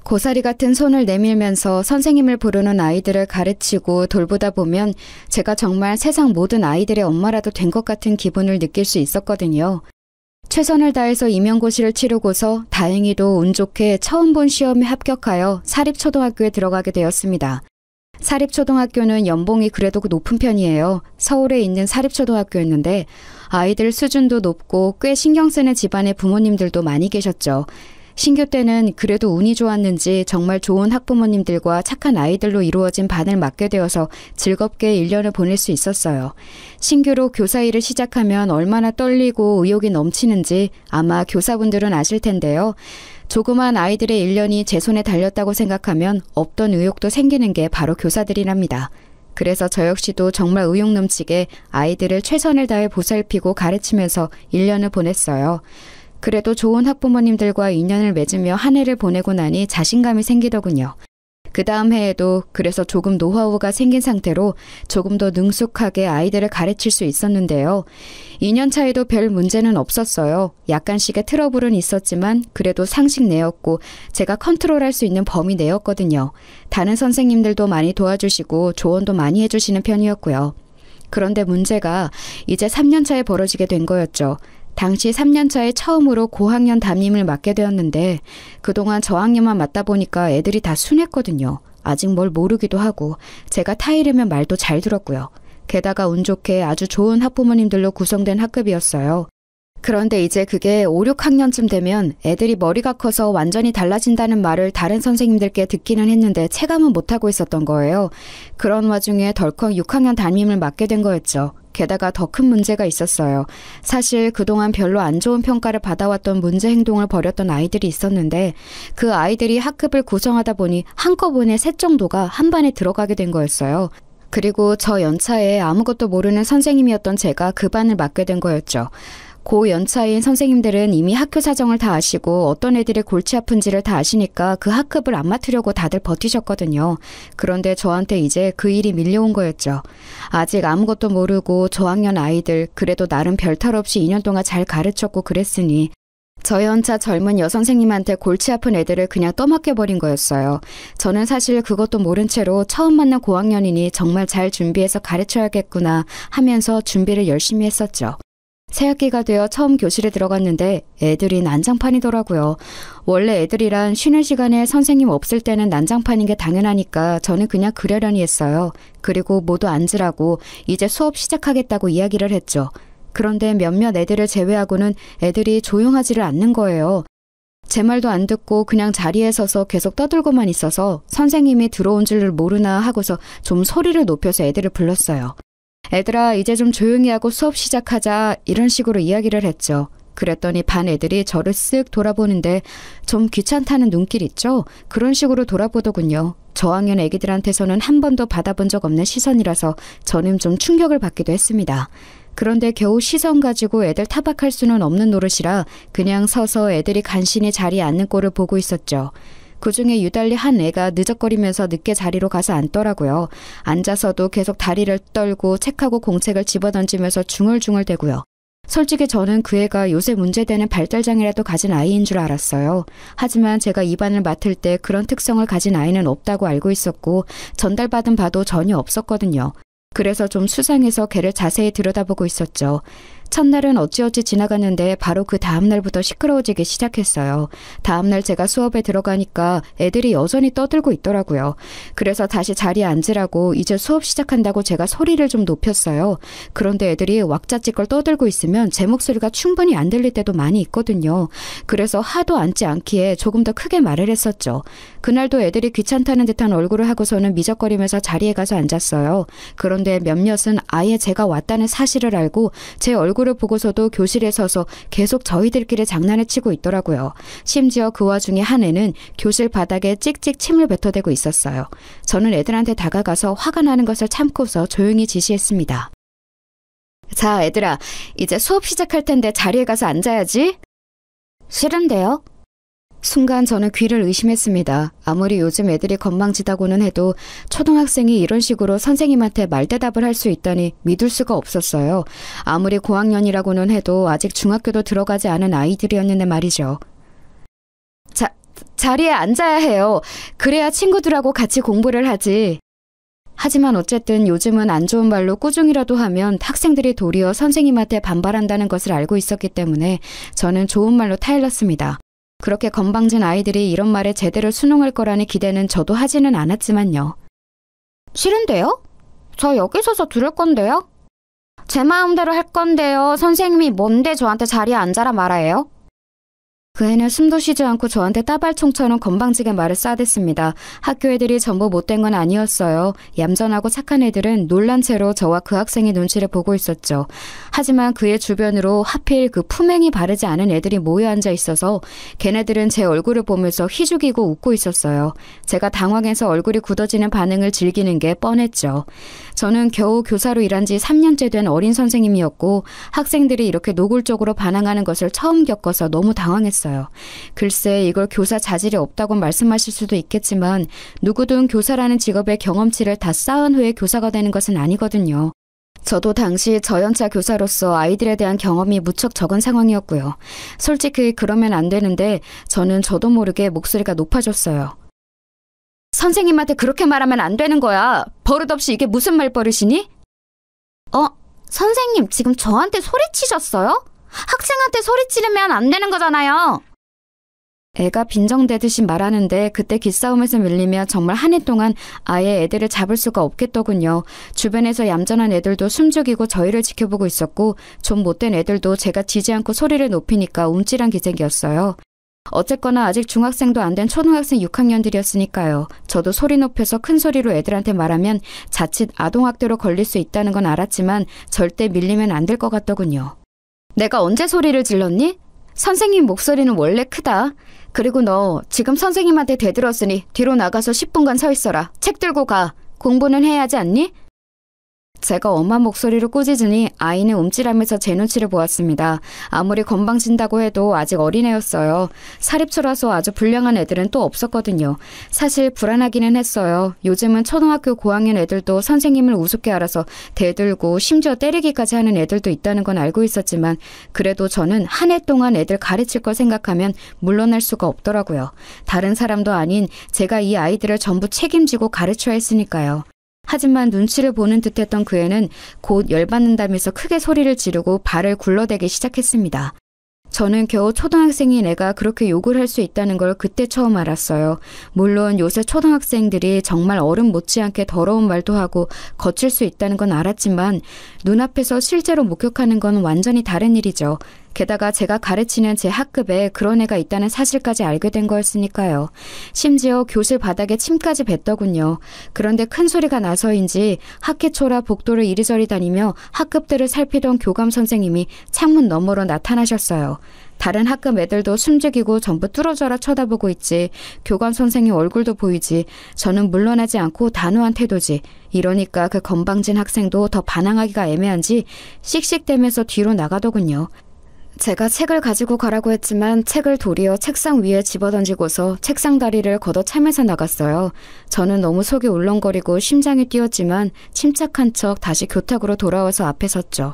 S2: 고사리 같은 손을 내밀면서 선생님을 부르는 아이들을 가르치고 돌보다 보면 제가 정말 세상 모든 아이들의 엄마라도 된 것 같은 기분을 느낄 수 있었거든요. 최선을 다해서 임용고시를 치르고서 다행히도 운 좋게 처음 본 시험에 합격하여 사립초등학교에 들어가게 되었습니다. 사립초등학교는 연봉이 그래도 높은 편이에요. 서울에 있는 사립초등학교였는데 아이들 수준도 높고 꽤 신경 쓰는 집안의 부모님들도 많이 계셨죠. 신규 때는 그래도 운이 좋았는지 정말 좋은 학부모님들과 착한 아이들로 이루어진 반을 맡게 되어서 즐겁게 1년을 보낼 수 있었어요. 신규로 교사 일을 시작하면 얼마나 떨리고 의욕이 넘치는지 아마 교사분들은 아실 텐데요. 조그만 아이들의 1년이 제 손에 달렸다고 생각하면 없던 의욕도 생기는 게 바로 교사들이랍니다. 그래서 저 역시도 정말 의욕 넘치게 아이들을 최선을 다해 보살피고 가르치면서 1년을 보냈어요. 그래도 좋은 학부모님들과 인연을 맺으며 한 해를 보내고 나니 자신감이 생기더군요. 그 다음 해에도 그래서 조금 노하우가 생긴 상태로 조금 더 능숙하게 아이들을 가르칠 수 있었는데요. 2년 차에도 별 문제는 없었어요. 약간씩의 트러블은 있었지만 그래도 상식 내였고 제가 컨트롤할 수 있는 범위 내였거든요. 다른 선생님들도 많이 도와주시고 조언도 많이 해주시는 편이었고요. 그런데 문제가 이제 3년 차에 벌어지게 된 거였죠. 당시 3년 차에 처음으로 고학년 담임을 맡게 되었는데 그동안 저학년만 맡다 보니까 애들이 다 순했거든요. 아직 뭘 모르기도 하고 제가 타이르면 말도 잘 들었고요. 게다가 운 좋게 아주 좋은 학부모님들로 구성된 학급이었어요. 그런데 이제 그게 5, 6학년쯤 되면 애들이 머리가 커서 완전히 달라진다는 말을 다른 선생님들께 듣기는 했는데 체감은 못하고 있었던 거예요. 그런 와중에 덜컥 6학년 담임을 맡게 된 거였죠. 게다가 더 큰 문제가 있었어요. 사실 그동안 별로 안 좋은 평가를 받아왔던 문제 행동을 벌였던 아이들이 있었는데 그 아이들이 학급을 구성하다 보니 한꺼번에 셋 정도가 한 반에 들어가게 된 거였어요. 그리고 저 연차에 아무것도 모르는 선생님이었던 제가 그 반을 맡게 된 거였죠. 고 연차인 선생님들은 이미 학교 사정을 다 아시고 어떤 애들이 골치 아픈지를 다 아시니까 그 학급을 안 맡으려고 다들 버티셨거든요. 그런데 저한테 이제 그 일이 밀려온 거였죠. 아직 아무것도 모르고 저학년 아이들 그래도 나름 별탈 없이 2년 동안 잘 가르쳤고 그랬으니 저 연차 젊은 여선생님한테 골치 아픈 애들을 그냥 떠맡겨버린 거였어요. 저는 사실 그것도 모른 채로 처음 만난 고학년이니 정말 잘 준비해서 가르쳐야겠구나 하면서 준비를 열심히 했었죠. 새학기가 되어 처음 교실에 들어갔는데 애들이 난장판이더라고요. 원래 애들이란 쉬는 시간에 선생님 없을 때는 난장판인 게 당연하니까 저는 그냥 그러려니 했어요. 그리고 모두 앉으라고 이제 수업 시작하겠다고 이야기를 했죠. 그런데 몇몇 애들을 제외하고는 애들이 조용하지를 않는 거예요. 제 말도 안 듣고 그냥 자리에 서서 계속 떠들고만 있어서 선생님이 들어온 줄을 모르나 하고서 좀 소리를 높여서 애들을 불렀어요. 애들아 이제 좀 조용히 하고 수업 시작하자 이런 식으로 이야기를 했죠. 그랬더니 반 애들이 저를 쓱 돌아보는데 좀 귀찮다는 눈길 있죠? 그런 식으로 돌아보더군요. 저학년 애기들한테서는 한 번도 받아본 적 없는 시선이라서 저는 좀 충격을 받기도 했습니다. 그런데 겨우 시선 가지고 애들 타박할 수는 없는 노릇이라 그냥 서서 애들이 간신히 자리에 앉는 꼴을 보고 있었죠. 그중에 유달리 한 애가 느적거리면서 늦게 자리로 가서 앉더라고요. 앉아서도 계속 다리를 떨고 책하고 공책을 집어던지면서 중얼중얼대고요. 솔직히 저는 그 애가 요새 문제되는 발달장애라도 가진 아이인 줄 알았어요. 하지만 제가 입안을 맡을 때 그런 특성을 가진 아이는 없다고 알고 있었고 전달받은 바도 전혀 없었거든요. 그래서 좀 수상해서 걔를 자세히 들여다보고 있었죠. 첫날은 어찌어찌 지나갔는데 바로 그 다음날부터 시끄러워지기 시작했어요. 다음날 제가 수업에 들어가니까 애들이 여전히 떠들고 있더라고요. 그래서 다시 자리에 앉으라고 이제 수업 시작한다고 제가 소리를 좀 높였어요. 그런데 애들이 왁자지껄 떠들고 있으면 제 목소리가 충분히 안 들릴 때도 많이 있거든요. 그래서 하도 앉지 않기에 조금 더 크게 말을 했었죠. 그날도 애들이 귀찮다는 듯한 얼굴을 하고서는 미적거리면서 자리에 가서 앉았어요. 그런데 몇몇은 아예 제가 왔다는 사실을 알고 제 얼굴을 보고서도 교실에 서서 계속 저희들끼리 장난을 치고 있더라고요. 심지어 그 와중에 한 애는 교실 바닥에 찍찍 침을 뱉어대고 있었어요. 저는 애들한테 다가가서 화가 나는 것을 참고서 조용히 지시했습니다. 자, 애들아, 이제 수업 시작할 텐데 자리에 가서 앉아야지. 싫은데요? 순간 저는 귀를 의심했습니다. 아무리 요즘 애들이 건방지다고는 해도 초등학생이 이런 식으로 선생님한테 말대답을 할 수 있다니 믿을 수가 없었어요. 아무리 고학년이라고는 해도 아직 중학교도 들어가지 않은 아이들이었는데 말이죠. 자리에 앉아야 해요. 그래야 친구들하고 같이 공부를 하지. 하지만 어쨌든 요즘은 안 좋은 말로 꾸중이라도 하면 학생들이 도리어 선생님한테 반발한다는 것을 알고 있었기 때문에 저는 좋은 말로 타일렀습니다. 그렇게 건방진 아이들이 이런 말에 제대로 순응할 거라는 기대는 저도 하지는 않았지만요. 싫은데요? 저 여기 서서 들을 건데요? 제 마음대로 할 건데요. 선생님이 뭔데 저한테 자리에 앉아라 말아요? 그 애는 숨도 쉬지 않고 저한테 따발총처럼 건방지게 말을 쏴댔습니다. 학교 애들이 전부 못된 건 아니었어요. 얌전하고 착한 애들은 놀란 채로 저와 그 학생의 눈치를 보고 있었죠. 하지만 그의 주변으로 하필 그 품행이 바르지 않은 애들이 모여 앉아 있어서 걔네들은 제 얼굴을 보면서 희죽이고 웃고 있었어요. 제가 당황해서 얼굴이 굳어지는 반응을 즐기는 게 뻔했죠. 저는 겨우 교사로 일한 지 3년째 된 어린 선생님이었고 학생들이 이렇게 노골적으로 반항하는 것을 처음 겪어서 너무 당황했어요. 글쎄 이걸 교사 자질이 없다고 말씀하실 수도 있겠지만 누구든 교사라는 직업의 경험치를 다 쌓은 후에 교사가 되는 것은 아니거든요. 저도 당시 저연차 교사로서 아이들에 대한 경험이 무척 적은 상황이었고요. 솔직히 그러면 안 되는데 저는 저도 모르게 목소리가 높아졌어요. 선생님한테 그렇게 말하면 안 되는 거야. 버릇없이 이게 무슨 말버릇이니? 선생님 지금 저한테 소리치셨어요? 학생한테 소리 지르면 안 되는 거잖아요. 애가 빈정대듯이 말하는데 그때 기싸움에서 밀리면 정말 한 해 동안 아예 애들을 잡을 수가 없겠더군요. 주변에서 얌전한 애들도 숨죽이고 저희를 지켜보고 있었고 좀 못된 애들도 제가 지지 않고 소리를 높이니까 움찔한 기색이었어요. 어쨌거나 아직 중학생도 안 된 초등학생 6학년들이었으니까요. 저도 소리 높여서 큰 소리로 애들한테 말하면 자칫 아동학대로 걸릴 수 있다는 건 알았지만 절대 밀리면 안 될 것 같더군요. 내가 언제 소리를 질렀니? 선생님 목소리는 원래 크다. 그리고 너 지금 선생님한테 대들었으니 뒤로 나가서 10분간 서 있어라. 책 들고 가. 공부는 해야 하지 않니? 제가 엄한 목소리로 꾸짖으니 아이는 움찔하면서 제 눈치를 보았습니다. 아무리 건방진다고 해도 아직 어린애였어요. 사립초라서 아주 불량한 애들은 또 없었거든요. 사실 불안하기는 했어요. 요즘은 초등학교 고학년 애들도 선생님을 우습게 알아서 대들고 심지어 때리기까지 하는 애들도 있다는 건 알고 있었지만 그래도 저는 한 해 동안 애들 가르칠 걸 생각하면 물러날 수가 없더라고요. 다른 사람도 아닌 제가 이 아이들을 전부 책임지고 가르쳐야 했으니까요. 하지만 눈치를 보는 듯했던 그 애는 곧 열받는다면서 크게 소리를 지르고 발을 굴러대기 시작했습니다. 저는 겨우 초등학생인 애가 그렇게 욕을 할 수 있다는 걸 그때 처음 알았어요. 물론 요새 초등학생들이 정말 어른 못지않게 더러운 말도 하고 거칠 수 있다는 건 알았지만 눈앞에서 실제로 목격하는 건 완전히 다른 일이죠. 게다가 제가 가르치는 제 학급에 그런 애가 있다는 사실까지 알게 된 거였으니까요. 심지어 교실 바닥에 침까지 뱉더군요. 그런데 큰 소리가 나서인지 학기초라 복도를 이리저리 다니며 학급들을 살피던 교감 선생님이 창문 너머로 나타나셨어요. 다른 학급 애들도 숨죽이고 전부 뚫어져라 쳐다보고 있지. 교감 선생님 얼굴도 보이지. 저는 물러나지 않고 단호한 태도지. 이러니까 그 건방진 학생도 더 반항하기가 애매한지 씩씩대면서 뒤로 나가더군요. 제가 책을 가지고 가라고 했지만 책을 도리어 책상 위에 집어던지고서 책상 다리를 걷어차면서 나갔어요. 저는 너무 속이 울렁거리고 심장이 뛰었지만 침착한 척 다시 교탁으로 돌아와서 앞에 섰죠.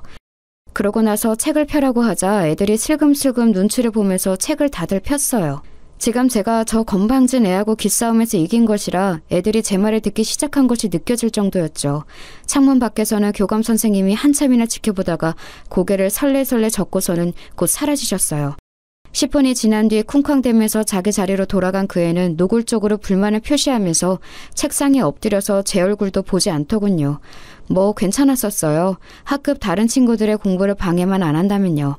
S2: 그러고 나서 책을 펴라고 하자 애들이 슬금슬금 눈치를 보면서 책을 다들 폈어요. 지금 제가 저 건방진 애하고 기싸움에서 이긴 것이라 애들이 제 말을 듣기 시작한 것이 느껴질 정도였죠. 창문 밖에서는 교감 선생님이 한참이나 지켜보다가 고개를 설레설레 젓고서는 곧 사라지셨어요. 10분이 지난 뒤 쿵쾅대면서 자기 자리로 돌아간 그 애는 노골적으로 불만을 표시하면서 책상에 엎드려서 제 얼굴도 보지 않더군요. 뭐 괜찮았었어요. 학급 다른 친구들의 공부를 방해만 안 한다면요.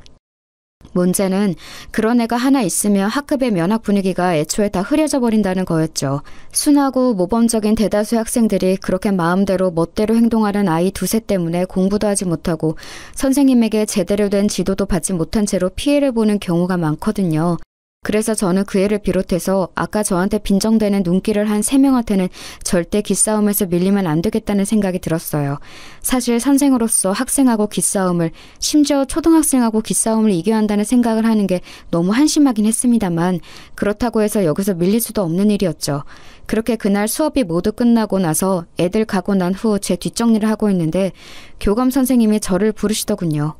S2: 문제는 그런 애가 하나 있으면 학급의 면학 분위기가 애초에 다 흐려져 버린다는 거였죠. 순하고 모범적인 대다수의 학생들이 그렇게 마음대로 멋대로 행동하는 아이 두세 때문에 공부도 하지 못하고 선생님에게 제대로 된 지도도 받지 못한 채로 피해를 보는 경우가 많거든요. 그래서 저는 그 애를 비롯해서 아까 저한테 빈정대는 눈길을 한 3명한테는 절대 기싸움에서 밀리면 안 되겠다는 생각이 들었어요. 사실 선생으로서 학생하고 기싸움을, 심지어 초등학생하고 기싸움을 이겨야 한다는 생각을 하는 게 너무 한심하긴 했습니다만 그렇다고 해서 여기서 밀릴 수도 없는 일이었죠. 그렇게 그날 수업이 모두 끝나고 나서 애들 가고 난 후 제 뒷정리를 하고 있는데 교감 선생님이 저를 부르시더군요.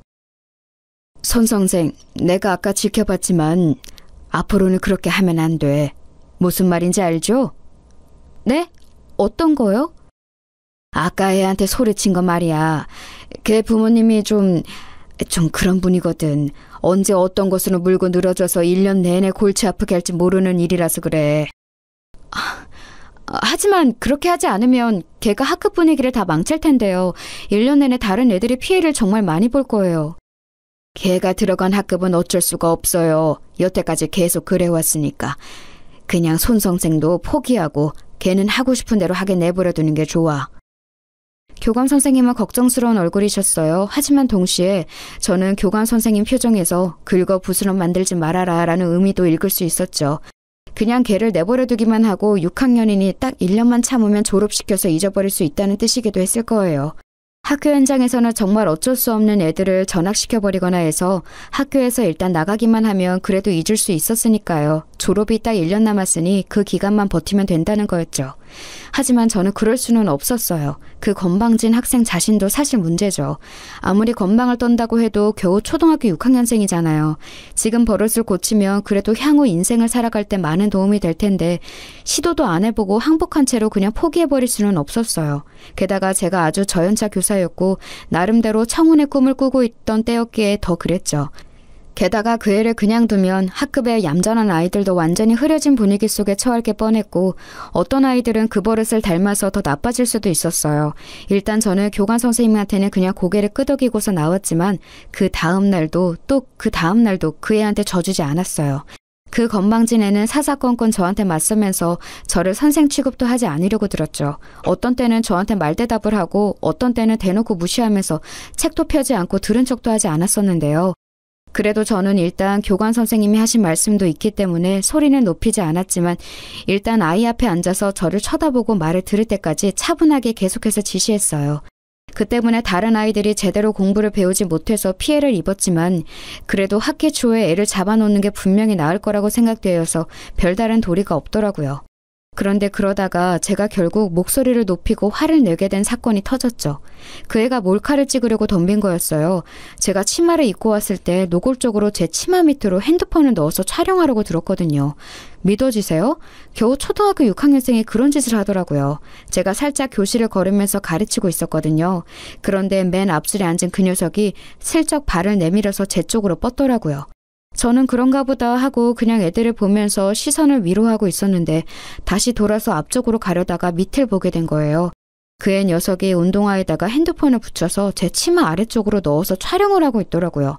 S2: 손 선생, 내가 아까 지켜봤지만 앞으로는 그렇게 하면 안 돼. 무슨 말인지 알죠? 네? 어떤 거요? 아까 애한테 소리친 거 말이야. 걔 부모님이 좀 그런 분이거든. 언제 어떤 것으로 물고 늘어져서 1년 내내 골치 아프게 할지 모르는 일이라서 그래. 하지만 그렇게 하지 않으면 걔가 학급 분위기를 다 망칠 텐데요. 1년 내내 다른 애들이 피해를 정말 많이 볼 거예요. 걔가 들어간 학급은 어쩔 수가 없어요. 여태까지 계속 그래왔으니까. 그냥 손 선생도 포기하고 걔는 하고 싶은 대로 하게 내버려두는 게 좋아. 교감 선생님은 걱정스러운 얼굴이셨어요. 하지만 동시에 저는 교감 선생님 표정에서 긁어 붓으로 만들지 말아라 라는 의미도 읽을 수 있었죠. 그냥 걔를 내버려두기만 하고 6학년이니 딱 1년만 참으면 졸업시켜서 잊어버릴 수 있다는 뜻이기도 했을 거예요. 학교 현장에서는 정말 어쩔 수 없는 애들을 전학시켜버리거나 해서 학교에서 일단 나가기만 하면 그래도 잊을 수 있었으니까요. 졸업이 딱 1년 남았으니 그 기간만 버티면 된다는 거였죠. 하지만 저는 그럴 수는 없었어요. 그 건방진 학생 자신도 사실 문제죠. 아무리 건방을 떤다고 해도 겨우 초등학교 6학년생이잖아요. 지금 버릇을 고치면 그래도 향후 인생을 살아갈 때 많은 도움이 될 텐데 시도도 안 해보고 항복한 채로 그냥 포기해버릴 수는 없었어요. 게다가 제가 아주 저연차 교사였고 나름대로 청운의 꿈을 꾸고 있던 때였기에 더 그랬죠. 게다가 그 애를 그냥 두면 학급의 얌전한 아이들도 완전히 흐려진 분위기 속에 처할 게 뻔했고 어떤 아이들은 그 버릇을 닮아서 더 나빠질 수도 있었어요. 일단 저는 교감 선생님한테는 그냥 고개를 끄덕이고서 나왔지만 그 다음 날도 또 그 다음 날도 그 애한테 져주지 않았어요. 그 건방진 애는 사사건건 저한테 맞서면서 저를 선생 취급도 하지 않으려고 들었죠. 어떤 때는 저한테 말대답을 하고 어떤 때는 대놓고 무시하면서 책도 펴지 않고 들은 척도 하지 않았었는데요. 그래도 저는 일단 교감 선생님이 하신 말씀도 있기 때문에 소리는 높이지 않았지만 일단 아이 앞에 앉아서 저를 쳐다보고 말을 들을 때까지 차분하게 계속해서 지시했어요. 그 때문에 다른 아이들이 제대로 공부를 배우지 못해서 피해를 입었지만 그래도 학기 초에 애를 잡아놓는 게 분명히 나을 거라고 생각되어서 별다른 도리가 없더라고요. 그런데 그러다가 제가 결국 목소리를 높이고 화를 내게 된 사건이 터졌죠. 그 애가 몰카를 찍으려고 덤빈 거였어요. 제가 치마를 입고 왔을 때 노골적으로 제 치마 밑으로 핸드폰을 넣어서 촬영하려고 들었거든요. 믿어지세요? 겨우 초등학교 6학년생이 그런 짓을 하더라고요. 제가 살짝 교실을 걸으면서 가르치고 있었거든요. 그런데 맨 앞줄에 앉은 그 녀석이 슬쩍 발을 내밀어서 제 쪽으로 뻗더라고요. 저는 그런가 보다 하고 그냥 애들을 보면서 시선을 위로하고 있었는데 다시 돌아서 앞쪽으로 가려다가 밑을 보게 된 거예요. 그 애 녀석이 운동화에다가 핸드폰을 붙여서 제 치마 아래쪽으로 넣어서 촬영을 하고 있더라고요.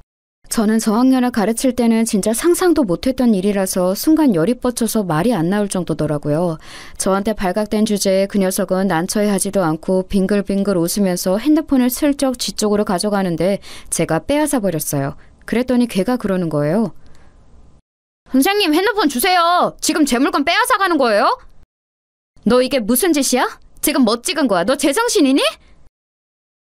S2: 저는 저학년을 가르칠 때는 진짜 상상도 못했던 일이라서 순간 열이 뻗쳐서 말이 안 나올 정도더라고요. 저한테 발각된 주제에 그 녀석은 난처해하지도 않고 빙글빙글 웃으면서 핸드폰을 슬쩍 지 쪽으로 가져가는데 제가 빼앗아 버렸어요. 그랬더니 걔가 그러는 거예요. 선생님, 핸드폰 주세요. 지금 제 물건 빼앗아 가는 거예요? 너 이게 무슨 짓이야? 지금 뭐 찍은 거야? 너 제정신이니?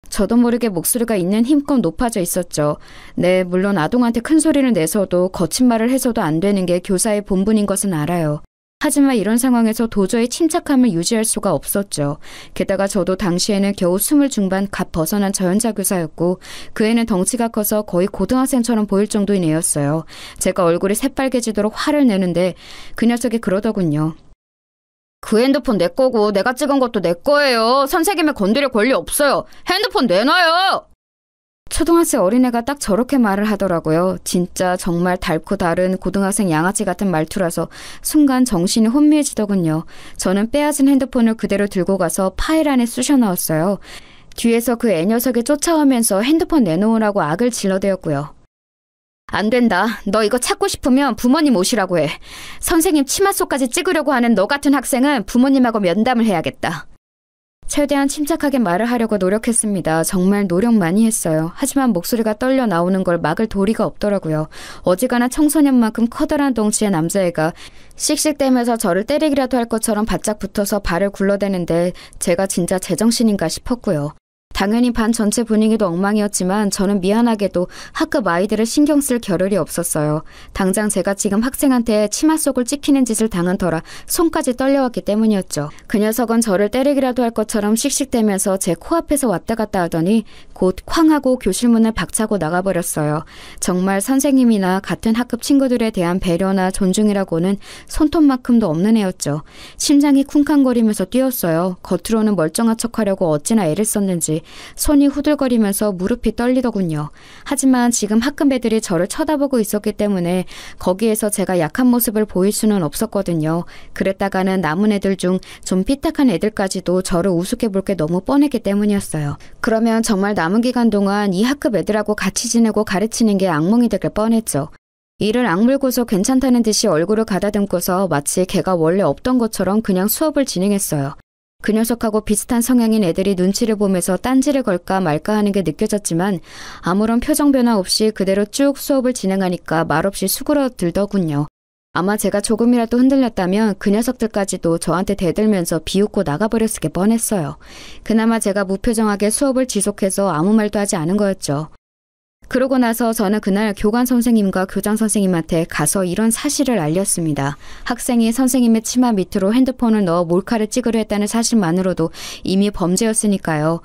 S2: 저도 모르게 목소리가 있는 힘껏 높아져 있었죠. 네, 물론 아동한테 큰 소리를 내서도 거친 말을 해서도 안 되는 게 교사의 본분인 것은 알아요. 하지만 이런 상황에서 도저히 침착함을 유지할 수가 없었죠. 게다가 저도 당시에는 겨우 20 중반 갓 벗어난 저연자 교사였고 그 애는 덩치가 커서 거의 고등학생처럼 보일 정도인 애였어요. 제가 얼굴이 새빨개지도록 화를 내는데 그 녀석이 그러더군요. 그 핸드폰 내 거고 내가 찍은 것도 내 거예요. 선생님을 건드릴 권리 없어요. 핸드폰 내놔요. 초등학생 어린애가 딱 저렇게 말을 하더라고요. 진짜 정말 달고 다른 고등학생 양아치 같은 말투라서 순간 정신이 혼미해지더군요. 저는 빼앗은 핸드폰을 그대로 들고 가서 파일 안에 쑤셔 넣었어요. 뒤에서 그 애녀석이 쫓아오면서 핸드폰 내놓으라고 악을 질러대었고요. 안 된다. 너 이거 찾고 싶으면 부모님 오시라고 해. 선생님 치마 속까지 찍으려고 하는 너 같은 학생은 부모님하고 면담을 해야겠다. 최대한 침착하게 말을 하려고 노력했습니다. 정말 노력 많이 했어요. 하지만 목소리가 떨려 나오는 걸 막을 도리가 없더라고요. 어지간한 청소년만큼 커다란 덩치의 남자애가 씩씩대면서 저를 때리기라도 할 것처럼 바짝 붙어서 발을 굴러대는데 제가 진짜 제정신인가 싶었고요. 당연히 반 전체 분위기도 엉망이었지만 저는 미안하게도 학급 아이들을 신경 쓸 겨를이 없었어요. 당장 제가 지금 학생한테 치마 속을 찍히는 짓을 당한 터라 손까지 떨려왔기 때문이었죠. 그 녀석은 저를 때리기라도 할 것처럼 씩씩대면서 제 코앞에서 왔다 갔다 하더니 곧 쾅 하고 교실 문을 박차고 나가버렸어요. 정말 선생님이나 같은 학급 친구들에 대한 배려나 존중이라고는 손톱만큼도 없는 애였죠. 심장이 쿵쾅거리면서 뛰었어요. 겉으로는 멀쩡한 척하려고 어찌나 애를 썼는지 손이 후들거리면서 무릎이 떨리더군요. 하지만 지금 학급 애들이 저를 쳐다보고 있었기 때문에 거기에서 제가 약한 모습을 보일 수는 없었거든요. 그랬다가는 남은 애들 중 좀 삐딱한 애들까지도 저를 우습게 볼 게 너무 뻔했기 때문이었어요. 그러면 정말 남은 기간 동안 이 학급 애들하고 같이 지내고 가르치는 게 악몽이 될 뻔했죠. 이를 악물고서 괜찮다는 듯이 얼굴을 가다듬고서 마치 걔가 원래 없던 것처럼 그냥 수업을 진행했어요. 그 녀석하고 비슷한 성향인 애들이 눈치를 보면서 딴지를 걸까 말까 하는 게 느껴졌지만 아무런 표정 변화 없이 그대로 쭉 수업을 진행하니까 말없이 수그러들더군요. 아마 제가 조금이라도 흔들렸다면 그 녀석들까지도 저한테 대들면서 비웃고 나가버렸을 게 뻔했어요. 그나마 제가 무표정하게 수업을 지속해서 아무 말도 하지 않은 거였죠. 그러고 나서 저는 그날 교관 선생님과 교장 선생님한테 가서 이런 사실을 알렸습니다. 학생이 선생님의 치마 밑으로 핸드폰을 넣어 몰카를 찍으려 했다는 사실만으로도 이미 범죄였으니까요.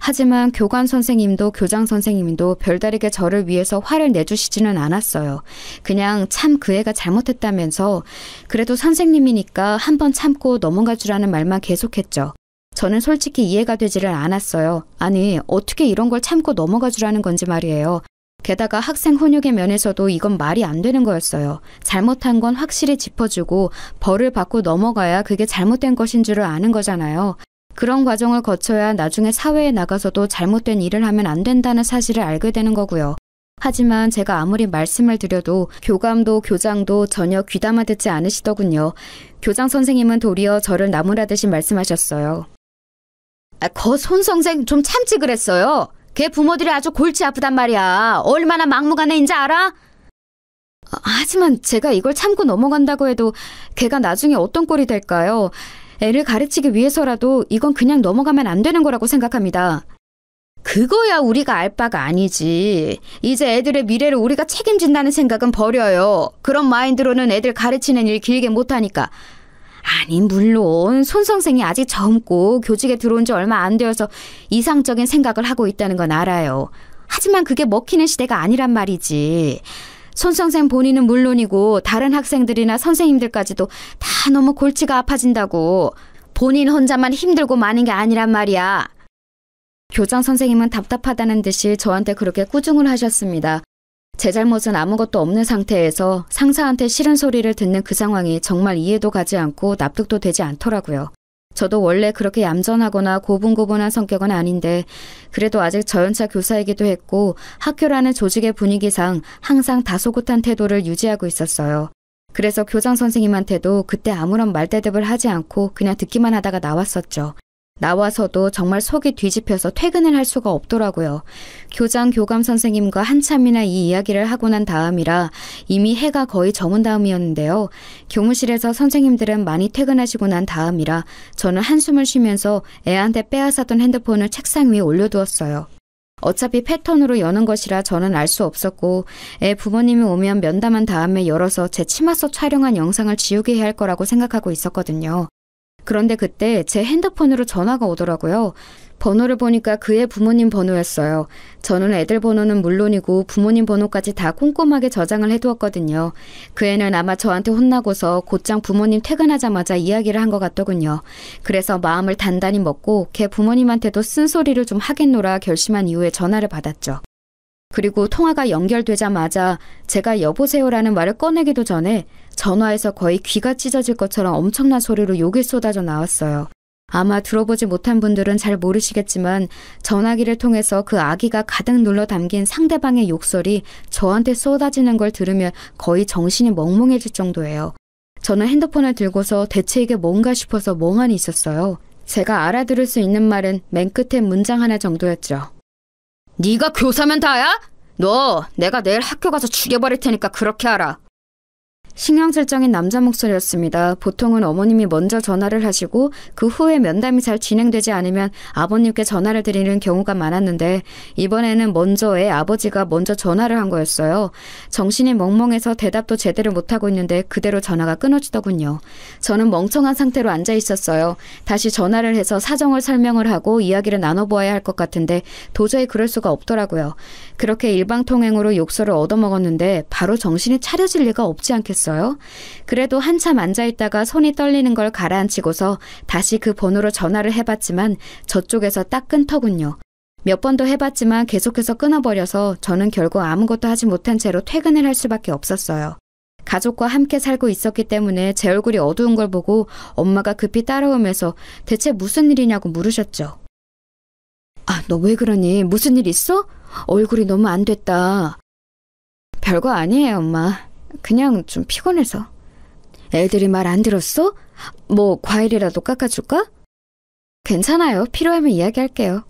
S2: 하지만 교관 선생님도 교장 선생님도 별다르게 저를 위해서 화를 내주시지는 않았어요. 그냥 참 그 애가 잘못했다면서 그래도 선생님이니까 한번 참고 넘어갈 줄 아는 말만 계속했죠. 저는 솔직히 이해가 되지를 않았어요. 아니, 어떻게 이런 걸 참고 넘어가 주라는 건지 말이에요. 게다가 학생 훈육의 면에서도 이건 말이 안 되는 거였어요. 잘못한 건 확실히 짚어주고 벌을 받고 넘어가야 그게 잘못된 것인 줄을 아는 거잖아요. 그런 과정을 거쳐야 나중에 사회에 나가서도 잘못된 일을 하면 안 된다는 사실을 알게 되는 거고요. 하지만 제가 아무리 말씀을 드려도 교감도 교장도 전혀 귀담아 듣지 않으시더군요. 교장 선생님은 도리어 저를 나무라듯이 말씀하셨어요. 거 손선생 좀 참지 그랬어요. 걔 부모들이 아주 골치 아프단 말이야. 얼마나 막무가내인지 알아? 하지만 제가 이걸 참고 넘어간다고 해도 걔가 나중에 어떤 꼴이 될까요? 애를 가르치기 위해서라도 이건 그냥 넘어가면 안 되는 거라고 생각합니다. 그거야 우리가 알 바가 아니지. 이제 애들의 미래를 우리가 책임진다는 생각은 버려요. 그런 마인드로는 애들 가르치는 일 길게 못하니까. 아니 물론 손 선생이 아직 젊고 교직에 들어온 지 얼마 안 되어서 이상적인 생각을 하고 있다는 건 알아요. 하지만 그게 먹히는 시대가 아니란 말이지. 손 선생 본인은 물론이고 다른 학생들이나 선생님들까지도 다 너무 골치가 아파진다고. 본인 혼자만 힘들고 마는 게 아니란 말이야. 교장 선생님은 답답하다는 듯이 저한테 그렇게 꾸중을 하셨습니다. 제 잘못은 아무것도 없는 상태에서 상사한테 싫은 소리를 듣는 그 상황이 정말 이해도 가지 않고 납득도 되지 않더라고요. 저도 원래 그렇게 얌전하거나 고분고분한 성격은 아닌데 그래도 아직 저연차 교사이기도 했고 학교라는 조직의 분위기상 항상 다소곳한 태도를 유지하고 있었어요. 그래서 교장 선생님한테도 그때 아무런 말대답을 하지 않고 그냥 듣기만 하다가 나왔었죠. 나와서도 정말 속이 뒤집혀서 퇴근을 할 수가 없더라고요. 교장, 교감 선생님과 한참이나 이 이야기를 하고 난 다음이라 이미 해가 거의 저문 다음이었는데요. 교무실에서 선생님들은 많이 퇴근하시고 난 다음이라 저는 한숨을 쉬면서 애한테 빼앗았던 핸드폰을 책상 위에 올려두었어요. 어차피 패턴으로 여는 것이라 저는 알 수 없었고 애 부모님이 오면 면담한 다음에 열어서 제 치마 속 촬영한 영상을 지우게 해야 할 거라고 생각하고 있었거든요. 그런데 그때 제 핸드폰으로 전화가 오더라고요. 번호를 보니까 그의 부모님 번호였어요. 저는 애들 번호는 물론이고 부모님 번호까지 다 꼼꼼하게 저장을 해두었거든요. 그 애는 아마 저한테 혼나고서 곧장 부모님 퇴근하자마자 이야기를 한 것 같더군요. 그래서 마음을 단단히 먹고 걔 부모님한테도 쓴소리를 좀 하겠노라 결심한 이후에 전화를 받았죠. 그리고 통화가 연결되자마자 제가 여보세요라는 말을 꺼내기도 전에 전화에서 거의 귀가 찢어질 것처럼 엄청난 소리로 욕이 쏟아져 나왔어요. 아마 들어보지 못한 분들은 잘 모르시겠지만 전화기를 통해서 그 아기가 가득 눌러 담긴 상대방의 욕설이 저한테 쏟아지는 걸 들으면 거의 정신이 멍멍해질 정도예요. 저는 핸드폰을 들고서 대체 이게 뭔가 싶어서 멍하니 있었어요. 제가 알아들을 수 있는 말은 맨 끝에 문장 하나 정도였죠. 네가 교사면 다야? 너 내가 내일 학교 가서 죽여버릴 테니까 그렇게 알아. 신경질적인 남자 목소리였습니다. 보통은 어머님이 먼저 전화를 하시고 그 후에 면담이 잘 진행되지 않으면 아버님께 전화를 드리는 경우가 많았는데 이번에는 먼저 애 아버지가 먼저 전화를 한 거였어요. 정신이 멍멍해서 대답도 제대로 못하고 있는데 그대로 전화가 끊어지더군요. 저는 멍청한 상태로 앉아 있었어요. 다시 전화를 해서 사정을 설명을 하고 이야기를 나눠보아야 할 것 같은데 도저히 그럴 수가 없더라고요. 그렇게 일방통행으로 욕설을 얻어먹었는데 바로 정신이 차려질 리가 없지 않겠어요? 그래도 한참 앉아있다가 손이 떨리는 걸 가라앉히고서 다시 그 번호로 전화를 해봤지만 저쪽에서 딱 끊더군요. 몇 번 더 해봤지만 계속해서 끊어버려서 저는 결국 아무것도 하지 못한 채로 퇴근을 할 수밖에 없었어요. 가족과 함께 살고 있었기 때문에 제 얼굴이 어두운 걸 보고 엄마가 급히 따라오면서 대체 무슨 일이냐고 물으셨죠. 아, 너 왜 그러니? 무슨 일 있어? 얼굴이 너무 안 됐다. 별거 아니에요, 엄마. 그냥 좀 피곤해서. 애들이 말 안 들었어? 뭐 과일이라도 깎아줄까? 괜찮아요. 필요하면 이야기할게요.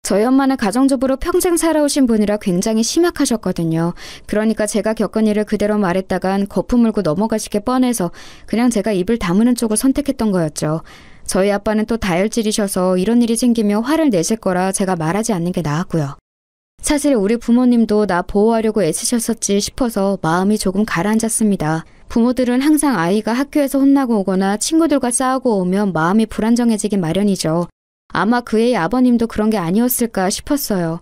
S2: 저희 엄마는 가정주부로 평생 살아오신 분이라 굉장히 심약하셨거든요. 그러니까 제가 겪은 일을 그대로 말했다간 거품 물고 넘어가시게 뻔해서 그냥 제가 입을 다무는 쪽을 선택했던 거였죠. 저희 아빠는 또 다혈질이셔서 이런 일이 생기면 화를 내실 거라 제가 말하지 않는 게 나았고요. 사실 우리 부모님도 나 보호하려고 애쓰셨었지 싶어서 마음이 조금 가라앉았습니다. 부모들은 항상 아이가 학교에서 혼나고 오거나 친구들과 싸우고 오면 마음이 불안정해지기 마련이죠. 아마 그의 아버님도 그런 게 아니었을까 싶었어요.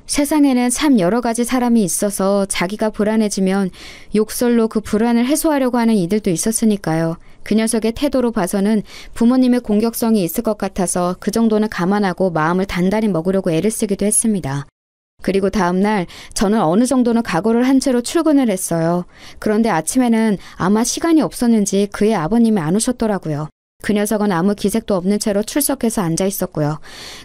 S2: 세상에는 참 여러 가지 사람이 있어서 자기가 불안해지면 욕설로 그 불안을 해소하려고 하는 이들도 있었으니까요. 그 녀석의 태도로 봐서는 부모님의 공격성이 있을 것 같아서 그 정도는 감안하고 마음을 단단히 먹으려고 애를 쓰기도 했습니다. 그리고 다음날 저는 어느 정도는 각오를 한 채로 출근을 했어요. 그런데 아침에는 아마 시간이 없었는지 그의 아버님이 안 오셨더라고요. 그 녀석은 아무 기색도 없는 채로 출석해서 앉아 있었고요.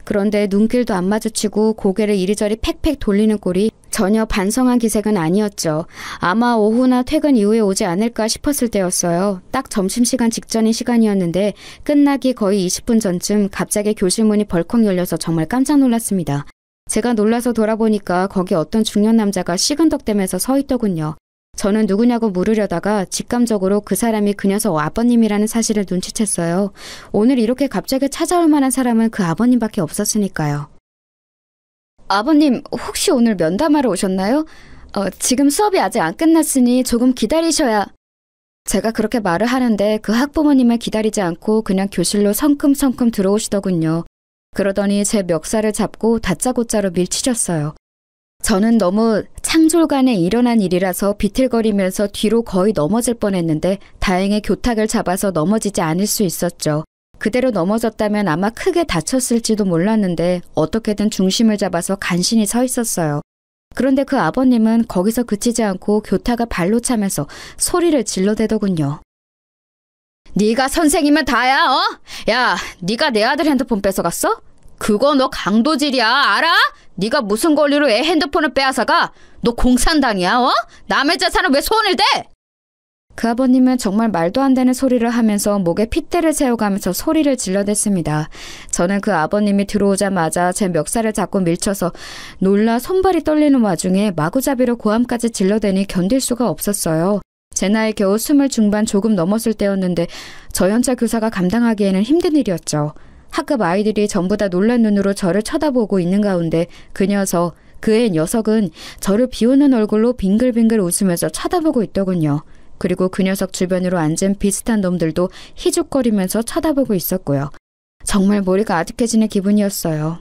S2: 그런데 눈길도 안 마주치고 고개를 이리저리 팩팩 돌리는 꼴이 전혀 반성한 기색은 아니었죠. 아마 오후나 퇴근 이후에 오지 않을까 싶었을 때였어요. 딱 점심시간 직전인 시간이었는데 끝나기 거의 20분 전쯤 갑자기 교실 문이 벌컥 열려서 정말 깜짝 놀랐습니다. 제가 놀라서 돌아보니까 거기 어떤 중년 남자가 시근덕대면서 서 있더군요. 저는 누구냐고 물으려다가 직감적으로 그 사람이 그 녀석 아버님이라는 사실을 눈치챘어요. 오늘 이렇게 갑자기 찾아올 만한 사람은 그 아버님밖에 없었으니까요. 아버님, 혹시 오늘 면담하러 오셨나요? 지금 수업이 아직 안 끝났으니 조금 기다리셔야... 제가 그렇게 말을 하는데 그 학부모님을 기다리지 않고 그냥 교실로 성큼성큼 들어오시더군요. 그러더니 제 멱살을 잡고 다짜고짜로 밀치셨어요. 저는 너무 창졸간에 일어난 일이라서 비틀거리면서 뒤로 거의 넘어질 뻔했는데 다행히 교탁을 잡아서 넘어지지 않을 수 있었죠. 그대로 넘어졌다면 아마 크게 다쳤을지도 몰랐는데 어떻게든 중심을 잡아서 간신히 서 있었어요. 그런데 그 아버님은 거기서 그치지 않고 교탁을 발로 차면서 소리를 질러대더군요. 네가 선생이면 다야, 어? 야, 네가 내 아들 핸드폰 뺏어갔어? 그거 너 강도질이야, 알아? 네가 무슨 권리로 애 핸드폰을 빼앗아가? 너 공산당이야, 어? 남의 재산을 왜 손을 대? 그 아버님은 정말 말도 안 되는 소리를 하면서 목에 핏대를 세워가면서 소리를 질러댔습니다. 저는 그 아버님이 들어오자마자 제 멱살을 잡고 밀쳐서 놀라 손발이 떨리는 와중에 마구잡이로 고함까지 질러대니 견딜 수가 없었어요. 제 나이 겨우 20 중반 조금 넘었을 때였는데 저 연차 교사가 감당하기에는 힘든 일이었죠. 학급 아이들이 전부 다 놀란 눈으로 저를 쳐다보고 있는 가운데 그 녀석은 저를 비웃는 얼굴로 빙글빙글 웃으면서 쳐다보고 있더군요. 그리고 그 녀석 주변으로 앉은 비슷한 놈들도 희죽거리면서 쳐다보고 있었고요. 정말 머리가 아득해지는 기분이었어요.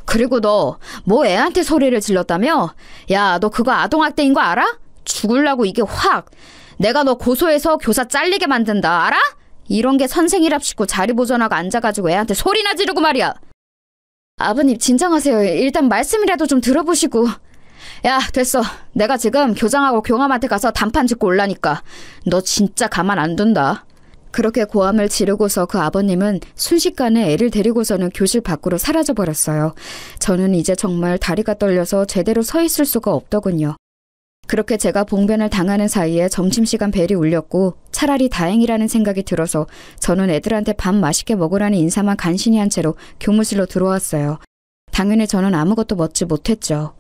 S2: 그리고 너 뭐 애한테 소리를 질렀다며? 야, 너 그거 아동학대인 거 알아? 죽을라고 이게 확. 내가 너 고소해서 교사 잘리게 만든다. 알아? 이런 게 선생이랍시고 자리 보존하고 앉아가지고 애한테 소리나 지르고 말이야. 아버님 진정하세요. 일단 말씀이라도 좀 들어보시고. 야, 됐어. 내가 지금 교장하고 교감한테 가서 단판 짓고 올라니까 너 진짜 가만 안 둔다. 그렇게 고함을 지르고서 그 아버님은 순식간에 애를 데리고서는 교실 밖으로 사라져버렸어요. 저는 이제 정말 다리가 떨려서 제대로 서 있을 수가 없더군요. 그렇게 제가 봉변을 당하는 사이에 점심시간 벨이 울렸고 차라리 다행이라는 생각이 들어서 저는 애들한테 밥 맛있게 먹으라는 인사만 간신히 한 채로 교무실로 들어왔어요. 당연히 저는 아무것도 먹지 못했죠.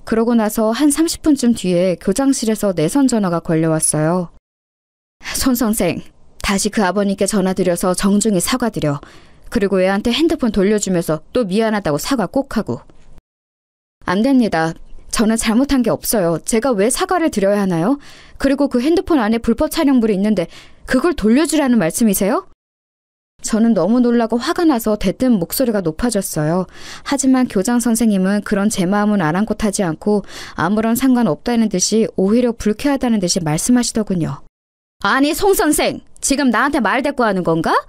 S2: 그러고 나서 한 30분쯤 뒤에 교장실에서 내선 전화가 걸려왔어요. 손 선생, 다시 그 아버님께 전화드려서 정중히 사과드려. 그리고 애한테 핸드폰 돌려주면서 또 미안하다고 사과 꼭 하고. 안 됩니다. 저는 잘못한 게 없어요. 제가 왜 사과를 드려야 하나요? 그리고 그 핸드폰 안에 불법 촬영물이 있는데 그걸 돌려주라는 말씀이세요? 저는 너무 놀라고 화가 나서 대뜸 목소리가 높아졌어요. 하지만 교장 선생님은 그런 제 마음은 아랑곳하지 않고 아무런 상관없다는 듯이 오히려 불쾌하다는 듯이 말씀하시더군요. 아니 송 선생, 지금 나한테 말대꾸하는 건가?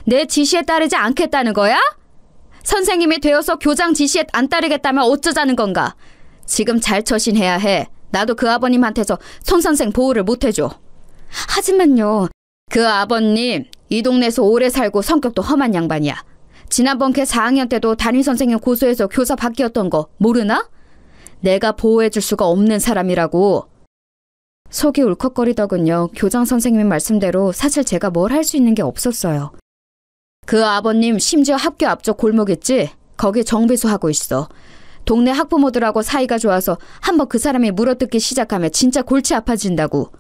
S2: 내 지시에 따르지 않겠다는 거야? 선생님이 되어서 교장 지시에 안 따르겠다면 어쩌자는 건가? 지금 잘 처신해야 해. 나도 그 아버님한테서 손 선생 보호를 못 해줘. 하지만요. 그 아버님 이 동네에서 오래 살고 성격도 험한 양반이야. 지난번 걔 4학년 때도 담임선생님 고소해서 교사 바뀌었던 거 모르나? 내가 보호해줄 수가 없는 사람이라고. 속이 울컥거리더군요. 교장 선생님 말씀대로 사실 제가 뭘 할 수 있는 게 없었어요. 그 아버님 심지어 학교 앞쪽 골목 있지? 거기 정비소 하고 있어. 동네 학부모들하고 사이가 좋아서 한번 그 사람이 물어뜯기 시작하면 진짜 골치 아파진다고.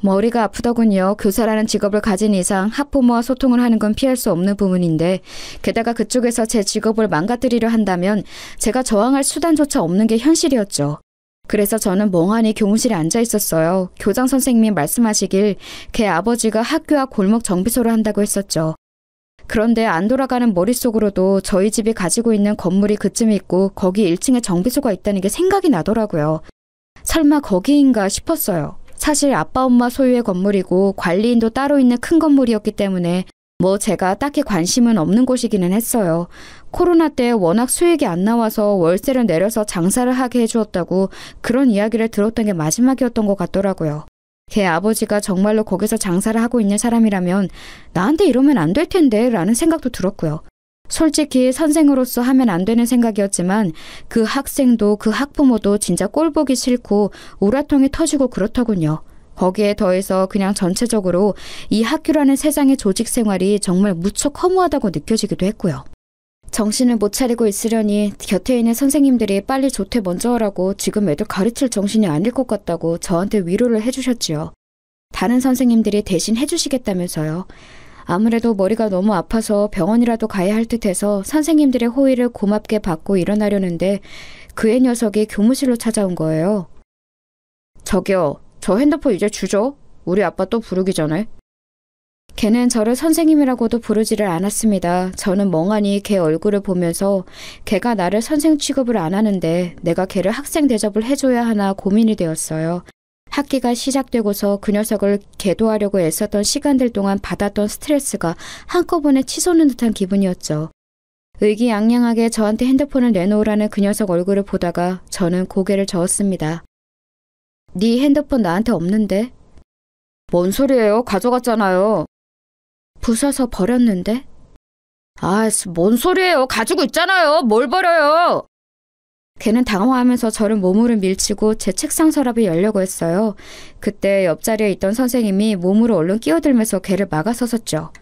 S2: 머리가 아프더군요. 교사라는 직업을 가진 이상 학부모와 소통을 하는 건 피할 수 없는 부분인데 게다가 그쪽에서 제 직업을 망가뜨리려 한다면 제가 저항할 수단조차 없는 게 현실이었죠. 그래서 저는 멍하니 교무실에 앉아 있었어요. 교장 선생님이 말씀하시길 걔 아버지가 학교 앞 골목 정비소를 한다고 했었죠. 그런데 안 돌아가는 머릿속으로도 저희 집이 가지고 있는 건물이 그쯤에 있고 거기 1층에 정비소가 있다는 게 생각이 나더라고요. 설마 거기인가 싶었어요. 사실 아빠 엄마 소유의 건물이고 관리인도 따로 있는 큰 건물이었기 때문에 뭐 제가 딱히 관심은 없는 곳이기는 했어요. 코로나 때 워낙 수익이 안 나와서 월세를 내려서 장사를 하게 해주었다고 그런 이야기를 들었던 게 마지막이었던 것 같더라고요. 걔 아버지가 정말로 거기서 장사를 하고 있는 사람이라면 나한테 이러면 안 될 텐데 라는 생각도 들었고요. 솔직히 선생으로서 하면 안 되는 생각이었지만 그 학생도 그 학부모도 진짜 꼴보기 싫고 우라통이 터지고 그렇더군요. 거기에 더해서 그냥 전체적으로 이 학교라는 세상의 조직 생활이 정말 무척 허무하다고 느껴지기도 했고요. 정신을 못 차리고 있으려니 곁에 있는 선생님들이 빨리 조퇴 먼저 하라고 지금 애들 가르칠 정신이 아닐 것 같다고 저한테 위로를 해주셨지요. 다른 선생님들이 대신 해주시겠다면서요. 아무래도 머리가 너무 아파서 병원이라도 가야 할 듯해서 선생님들의 호의를 고맙게 받고 일어나려는데 그의 녀석이 교무실로 찾아온 거예요. 저기요, 저 핸드폰 이제 주죠? 우리 아빠 또 부르기 전에. 걔는 저를 선생님이라고도 부르지를 않았습니다. 저는 멍하니 걔 얼굴을 보면서 걔가 나를 선생 취급을 안 하는데 내가 걔를 학생 대접을 해줘야 하나 고민이 되었어요. 학기가 시작되고서 그 녀석을 계도하려고 애썼던 시간들 동안 받았던 스트레스가 한꺼번에 치솟는 듯한 기분이었죠. 의기양양하게 저한테 핸드폰을 내놓으라는 그 녀석 얼굴을 보다가 저는 고개를 저었습니다. 네 핸드폰 나한테 없는데? 뭔 소리예요? 가져갔잖아요. 부숴서 버렸는데? 아, 뭔 소리예요? 가지고 있잖아요. 뭘 버려요? 걔는 당황하면서 저를 몸으로 밀치고 제 책상 서랍이 열려고 했어요. 그때 옆자리에 있던 선생님이 몸으로 얼른 끼어들면서 걔를 막아서섰죠.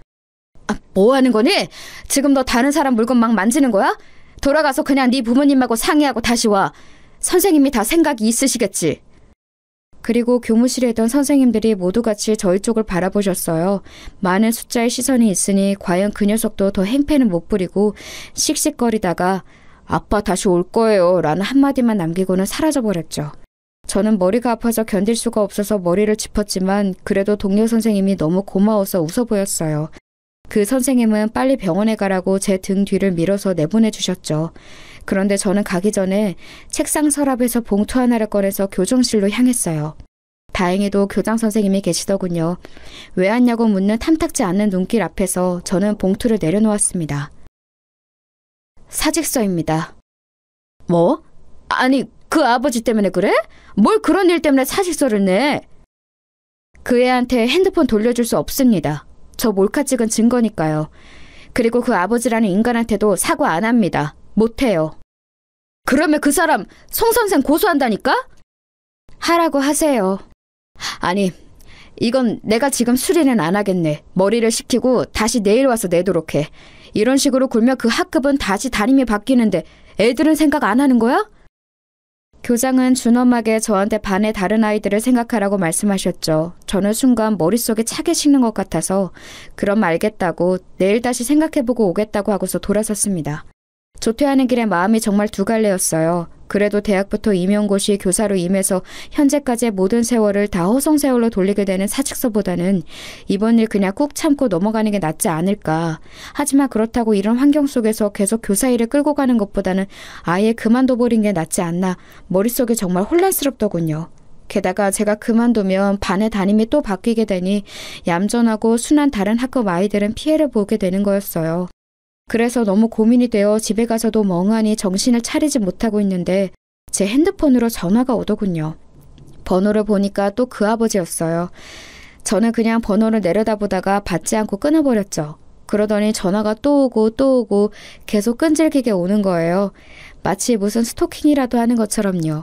S2: 아, 뭐 하는 거니? 지금 너 다른 사람 물건 막 만지는 거야? 돌아가서 그냥 네 부모님하고 상의하고 다시 와. 선생님이 다 생각이 있으시겠지. 그리고 교무실에 있던 선생님들이 모두 같이 저희 쪽을 바라보셨어요. 많은 숫자의 시선이 있으니 과연 그 녀석도 더 행패는 못 부리고 씩씩거리다가 아빠 다시 올 거예요 라는 한마디만 남기고는 사라져버렸죠. 저는 머리가 아파서 견딜 수가 없어서 머리를 짚었지만 그래도 동료 선생님이 너무 고마워서 웃어 보였어요. 그 선생님은 빨리 병원에 가라고 제 등 뒤를 밀어서 내보내 주셨죠. 그런데 저는 가기 전에 책상 서랍에서 봉투 하나를 꺼내서 교정실로 향했어요. 다행히도 교장 선생님이 계시더군요. 왜 왔냐고 묻는 탐탁지 않는 눈길 앞에서 저는 봉투를 내려놓았습니다. 사직서입니다. 뭐? 아니, 그 아버지 때문에 그래? 뭘 그런 일 때문에 사직서를 내? 그 애한테 핸드폰 돌려줄 수 없습니다. 저 몰카 찍은 증거니까요. 그리고 그 아버지라는 인간한테도 사과 안 합니다. 못해요. 그러면 그 사람 송 선생 고소한다니까? 하라고 하세요. 아니, 이건 내가 지금 수리는 안 하겠네. 머리를 식히고 다시 내일 와서 내도록 해. 이런 식으로 굴면 그 학급은 다시 담임이 바뀌는데 애들은 생각 안 하는 거야? 교장은 준엄하게 저한테 반의 다른 아이들을 생각하라고 말씀하셨죠. 저는 순간 머릿속에 차게 식는 것 같아서 그럼 알겠다고 내일 다시 생각해보고 오겠다고 하고서 돌아섰습니다. 조퇴하는 길에 마음이 정말 두 갈래였어요. 그래도 대학부터 임용고시 교사로 임해서 현재까지의 모든 세월을 다 허송세월로 돌리게 되는 사직서보다는 이번 일 그냥 꾹 참고 넘어가는 게 낫지 않을까. 하지만 그렇다고 이런 환경 속에서 계속 교사 일을 끌고 가는 것보다는 아예 그만둬버린 게 낫지 않나. 머릿속이 정말 혼란스럽더군요. 게다가 제가 그만두면 반의 담임이 또 바뀌게 되니 얌전하고 순한 다른 학급 아이들은 피해를 보게 되는 거였어요. 그래서 너무 고민이 되어 집에 가서도 멍하니 정신을 차리지 못하고 있는데 제 핸드폰으로 전화가 오더군요. 번호를 보니까 또 그 아버지였어요. 저는 그냥 번호를 내려다보다가 받지 않고 끊어버렸죠. 그러더니 전화가 또 오고 계속 끈질기게 오는 거예요. 마치 무슨 스토킹이라도 하는 것처럼요.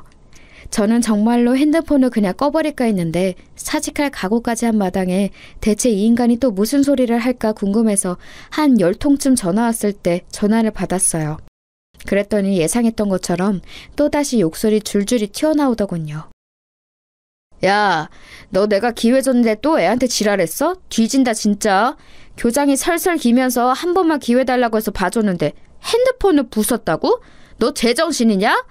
S2: 저는 정말로 핸드폰을 그냥 꺼버릴까 했는데 사직할 각오까지 한 마당에 대체 이 인간이 또 무슨 소리를 할까 궁금해서 한 10통쯤 전화 왔을 때 전화를 받았어요. 그랬더니 예상했던 것처럼 또다시 욕설이 줄줄이 튀어나오더군요. 야, 너 내가 기회 줬는데 또 애한테 지랄했어? 뒤진다 진짜. 교장이 설설 기면서 한 번만 기회 달라고 해서 봐줬는데 핸드폰을 부쉈다고? 너 제정신이냐?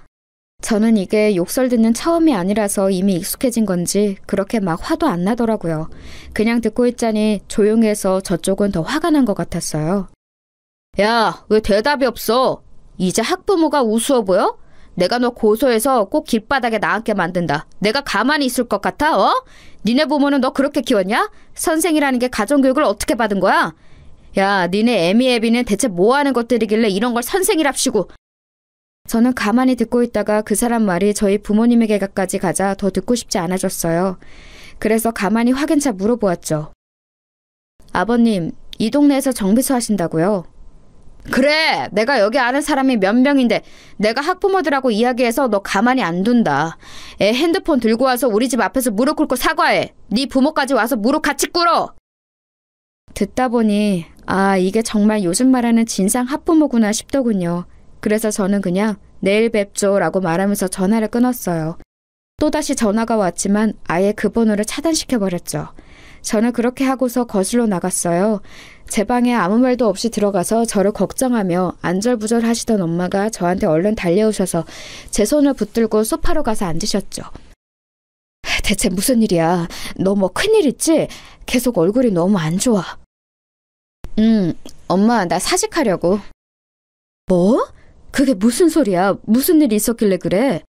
S2: 저는 이게 욕설 듣는 처음이 아니라서 이미 익숙해진 건지 그렇게 막 화도 안 나더라고요. 그냥 듣고 있자니 조용해서 저쪽은 더 화가 난 것 같았어요. 야, 왜 대답이 없어? 이제 학부모가 우스워 보여? 내가 너 고소해서 꼭 길바닥에 나앉게 만든다. 내가 가만히 있을 것 같아? 어? 니네 부모는 너 그렇게 키웠냐? 선생이라는 게 가정교육을 어떻게 받은 거야? 야, 니네 애미애비는 대체 뭐 하는 것들이길래 이런 걸 선생이랍시고. 저는 가만히 듣고 있다가 그 사람 말이 저희 부모님에게까지 가자 더 듣고 싶지 않아졌어요. 그래서 가만히 확인차 물어보았죠. 아버님, 이 동네에서 정비소 하신다고요? 그래, 내가 여기 아는 사람이 몇 명인데 내가 학부모들하고 이야기해서 너 가만히 안 둔다. 애 핸드폰 들고 와서 우리 집 앞에서 무릎 꿇고 사과해. 네 부모까지 와서 무릎 같이 꿇어. 듣다 보니 이게 정말 요즘 말하는 진상 학부모구나 싶더군요. 그래서 저는 그냥 내일 뵙죠 라고 말하면서 전화를 끊었어요. 또다시 전화가 왔지만 아예 그 번호를 차단시켜버렸죠. 저는 그렇게 하고서 거실로 나갔어요. 제 방에 아무 말도 없이 들어가서 저를 걱정하며 안절부절 하시던 엄마가 저한테 얼른 달려오셔서 제 손을 붙들고 소파로 가서 앉으셨죠. 대체 무슨 일이야? 너 뭐 큰일 있지? 계속 얼굴이 너무 안 좋아. 엄마 나 사직하려고. 뭐? 그게 무슨 소리야? 무슨 일이 있었길래 그래?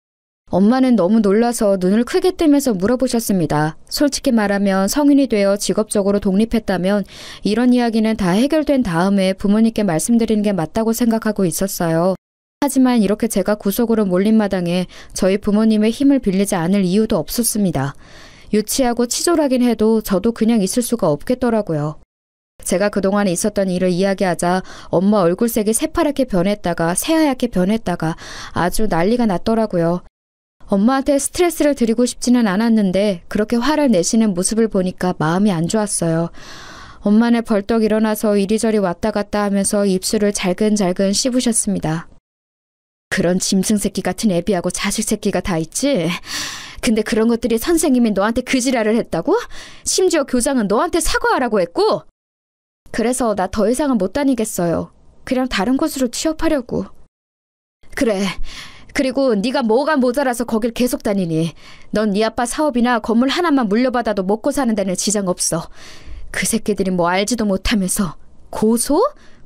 S2: 엄마는 너무 놀라서 눈을 크게 뜨면서 물어보셨습니다. 솔직히 말하면 성인이 되어 직업적으로 독립했다면 이런 이야기는 다 해결된 다음에 부모님께 말씀드리는 게 맞다고 생각하고 있었어요. 하지만 이렇게 제가 구속으로 몰린 마당에 저희 부모님의 힘을 빌리지 않을 이유도 없었습니다. 유치하고 치졸하긴 해도 저도 그냥 있을 수가 없겠더라고요. 제가 그동안 있었던 일을 이야기하자 엄마 얼굴색이 새파랗게 변했다가 새하얗게 변했다가 아주 난리가 났더라고요. 엄마한테 스트레스를 드리고 싶지는 않았는데 그렇게 화를 내시는 모습을 보니까 마음이 안 좋았어요. 엄마는 벌떡 일어나서 이리저리 왔다 갔다 하면서 입술을 잘근잘근 씹으셨습니다. 그런 짐승 새끼 같은 애비하고 자식 새끼가 다 있지? 근데 그런 것들이 선생님이 너한테 그 지랄을 했다고? 심지어 교장은 너한테 사과하라고 했고? 그래서 나 더 이상은 못 다니겠어요. 그냥 다른 곳으로 취업하려고. 그래. 그리고 네가 뭐가 모자라서 거길 계속 다니니. 넌 네 아빠 사업이나 건물 하나만 물려받아도 먹고 사는 데는 지장 없어. 그 새끼들이 뭐 알지도 못하면서. 고소?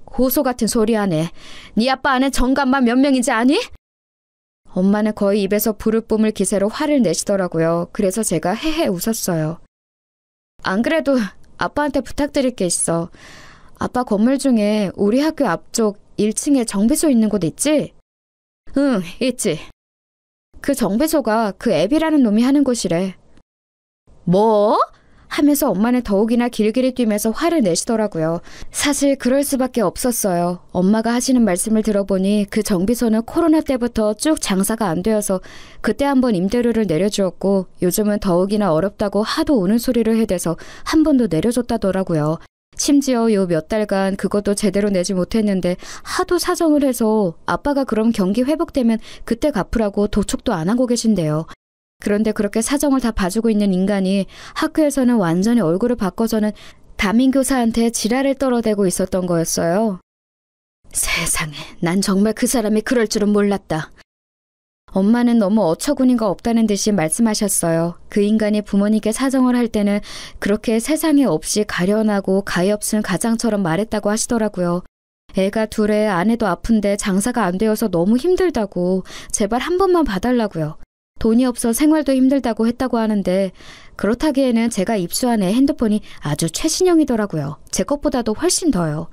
S2: 고소 같은 소리 하네. 네 아빠 아는 정감만 몇 명인지 아니? 엄마는 거의 입에서 불을 뿜을 기세로 화를 내시더라고요. 그래서 제가 헤헤 웃었어요. 안 그래도 아빠한테 부탁드릴 게 있어. 아빠 건물 중에 우리 학교 앞쪽 1층에 정비소 있는 곳 있지? 응, 있지. 그 정비소가 그 앱이라는 놈이 하는 곳이래. 뭐? 하면서 엄마는 더욱이나 길길이 뛰면서 화를 내시더라고요. 사실 그럴 수밖에 없었어요. 엄마가 하시는 말씀을 들어보니 그 정비소는 코로나 때부터 쭉 장사가 안 되어서 그때 한번 임대료를 내려주었고 요즘은 더욱이나 어렵다고 하도 우는 소리를 해대서 한 번도 내려줬다더라고요. 심지어 요 몇 달간 그것도 제대로 내지 못했는데 하도 사정을 해서 아빠가 그럼 경기 회복되면 그때 갚으라고 도촉도 안 하고 계신데요. 그런데 그렇게 사정을 다 봐주고 있는 인간이 학교에서는 완전히 얼굴을 바꿔서는 담임교사한테 지랄을 떨어대고 있었던 거였어요. 세상에, 난 정말 그 사람이 그럴 줄은 몰랐다. 엄마는 너무 어처구니가 없다는 듯이 말씀하셨어요. 그 인간이 부모님께 사정을 할 때는 그렇게 세상에 없이 가련하고 가엾은 가장처럼 말했다고 하시더라고요. 애가 둘에 아내도 아픈데 장사가 안 되어서 너무 힘들다고 제발 한 번만 봐달라고요. 돈이 없어 생활도 힘들다고 했다고 하는데 그렇다기에는 제가 입수한 애 핸드폰이 아주 최신형이더라고요. 제 것보다도 훨씬 더요.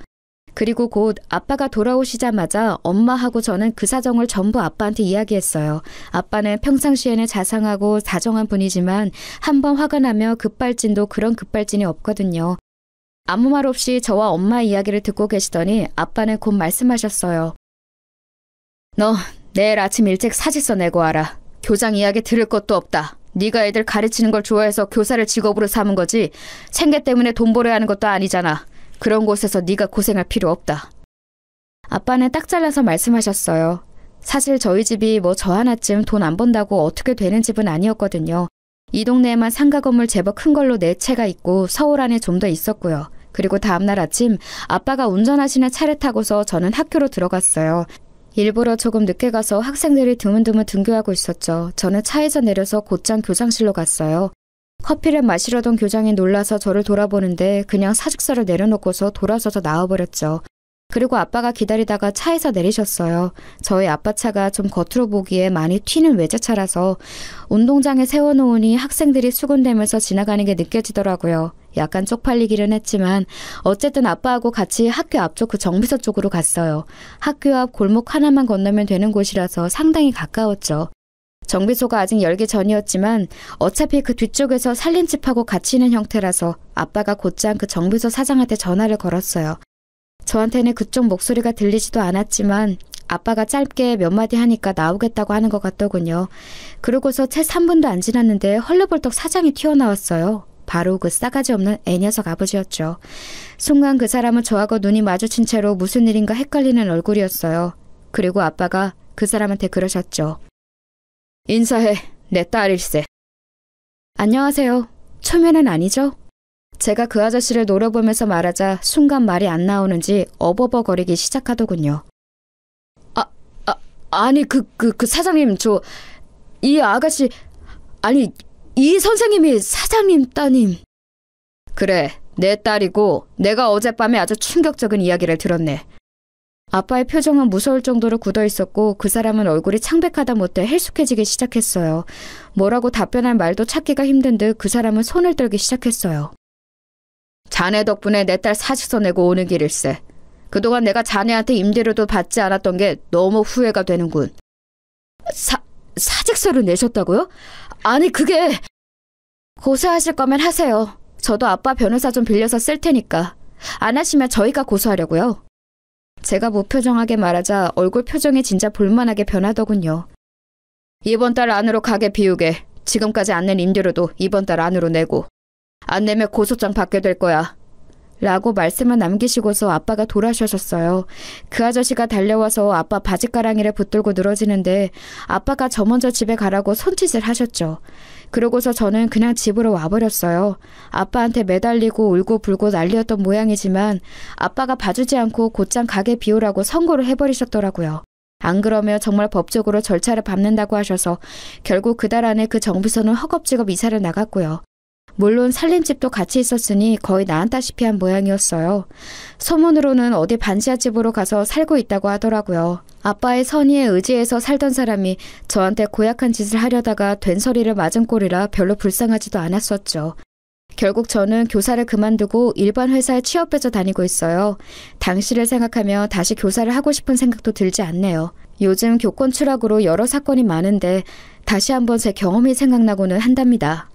S2: 그리고 곧 아빠가 돌아오시자마자 엄마하고 저는 그 사정을 전부 아빠한테 이야기했어요. 아빠는 평상시에는 자상하고 다정한 분이지만 한번 화가 나며 급발진도 그런 급발진이 없거든요. 아무 말 없이 저와 엄마 이야기를 듣고 계시더니 아빠는 곧 말씀하셨어요. 너 내일 아침 일찍 사직서 내고 와라. 교장 이야기 들을 것도 없다. 네가 애들 가르치는 걸 좋아해서 교사를 직업으로 삼은 거지 생계 때문에 돈 벌어야 하는 것도 아니잖아. 그런 곳에서 네가 고생할 필요 없다. 아빠는 딱 잘라서 말씀하셨어요. 사실 저희 집이 뭐 저 하나쯤 돈 안 번다고 어떻게 되는 집은 아니었거든요. 이 동네에만 상가 건물 제법 큰 걸로 4채가 있고 서울 안에 좀 더 있었고요. 그리고 다음날 아침 아빠가 운전하시는 차를 타고서 저는 학교로 들어갔어요. 일부러 조금 늦게 가서 학생들이 드문드문 등교하고 있었죠. 저는 차에서 내려서 곧장 교장실로 갔어요. 커피를 마시려던 교장이 놀라서 저를 돌아보는데 그냥 사직서를 내려놓고서 돌아서서 나와버렸죠. 그리고 아빠가 기다리다가 차에서 내리셨어요. 저희 아빠 차가 좀 겉으로 보기에 많이 튀는 외제차라서 운동장에 세워놓으니 학생들이 수군대면서 지나가는 게 느껴지더라고요. 약간 쪽팔리기는 했지만 어쨌든 아빠하고 같이 학교 앞쪽 그 정비소 쪽으로 갔어요. 학교 앞 골목 하나만 건너면 되는 곳이라서 상당히 가까웠죠. 정비소가 아직 열기 전이었지만 어차피 그 뒤쪽에서 살림집하고 같이 있는 형태라서 아빠가 곧장 그 정비소 사장한테 전화를 걸었어요. 저한테는 그쪽 목소리가 들리지도 않았지만 아빠가 짧게 몇 마디 하니까 나오겠다고 하는 것 같더군요. 그러고서 채 3분도 안 지났는데 헐레벌떡 사장이 튀어나왔어요. 바로 그 싸가지 없는 애녀석 아버지였죠. 순간 그 사람은 저하고 눈이 마주친 채로 무슨 일인가 헷갈리는 얼굴이었어요. 그리고 아빠가 그 사람한테 그러셨죠. 인사해. 내 딸일세. 안녕하세요. 초면은 아니죠? 제가 그 아저씨를 노려보면서 말하자 순간 말이 안 나오는지 어버버거리기 시작하더군요. 아니 그 사장님 이 아가씨 아니 이 선생님이 사장님 따님. 그래 내 딸이고 내가 어젯밤에 아주 충격적인 이야기를 들었네. 아빠의 표정은 무서울 정도로 굳어있었고 그 사람은 얼굴이 창백하다 못해 헬쑥해지기 시작했어요. 뭐라고 답변할 말도 찾기가 힘든 듯 그 사람은 손을 떨기 시작했어요. 자네 덕분에 내 딸 사직서 내고 오는 길일세. 그동안 내가 자네한테 임대료도 받지 않았던 게 너무 후회가 되는군. 사직서를 내셨다고요? 아니 그게... 고소하실 거면 하세요. 저도 아빠 변호사 좀 빌려서 쓸 테니까. 안 하시면 저희가 고소하려고요. 제가 무표정하게 말하자 얼굴 표정이 진짜 볼만하게 변하더군요. 이번 달 안으로 가게 비우게. 지금까지 안 낸 임대료도 이번 달 안으로 내고. 안 내면 고소장 받게 될 거야. 라고 말씀을 남기시고서 아빠가 돌아서셨어요. 그 아저씨가 달려와서 아빠 바지가랑이를 붙들고 늘어지는데 아빠가 저 먼저 집에 가라고 손짓을 하셨죠. 그러고서 저는 그냥 집으로 와버렸어요. 아빠한테 매달리고 울고 불고 난리였던 모양이지만 아빠가 봐주지 않고 곧장 가게 비우라고 선고를 해버리셨더라고요. 안 그러면 정말 법적으로 절차를 밟는다고 하셔서 결국 그달 안에 그 정비소는 허겁지겁 이사를 나갔고요. 물론 살림집도 같이 있었으니 거의 나앉다시피 한 모양이었어요. 소문으로는 어디 반지하집으로 가서 살고 있다고 하더라고요. 아빠의 선의에 의지해서 살던 사람이 저한테 고약한 짓을 하려다가 된소리를 맞은 꼴이라 별로 불쌍하지도 않았었죠. 결국 저는 교사를 그만두고 일반 회사에 취업해서 다니고 있어요. 당시를 생각하며 다시 교사를 하고 싶은 생각도 들지 않네요. 요즘 교권 추락으로 여러 사건이 많은데 다시 한번 제 경험이 생각나고는 한답니다.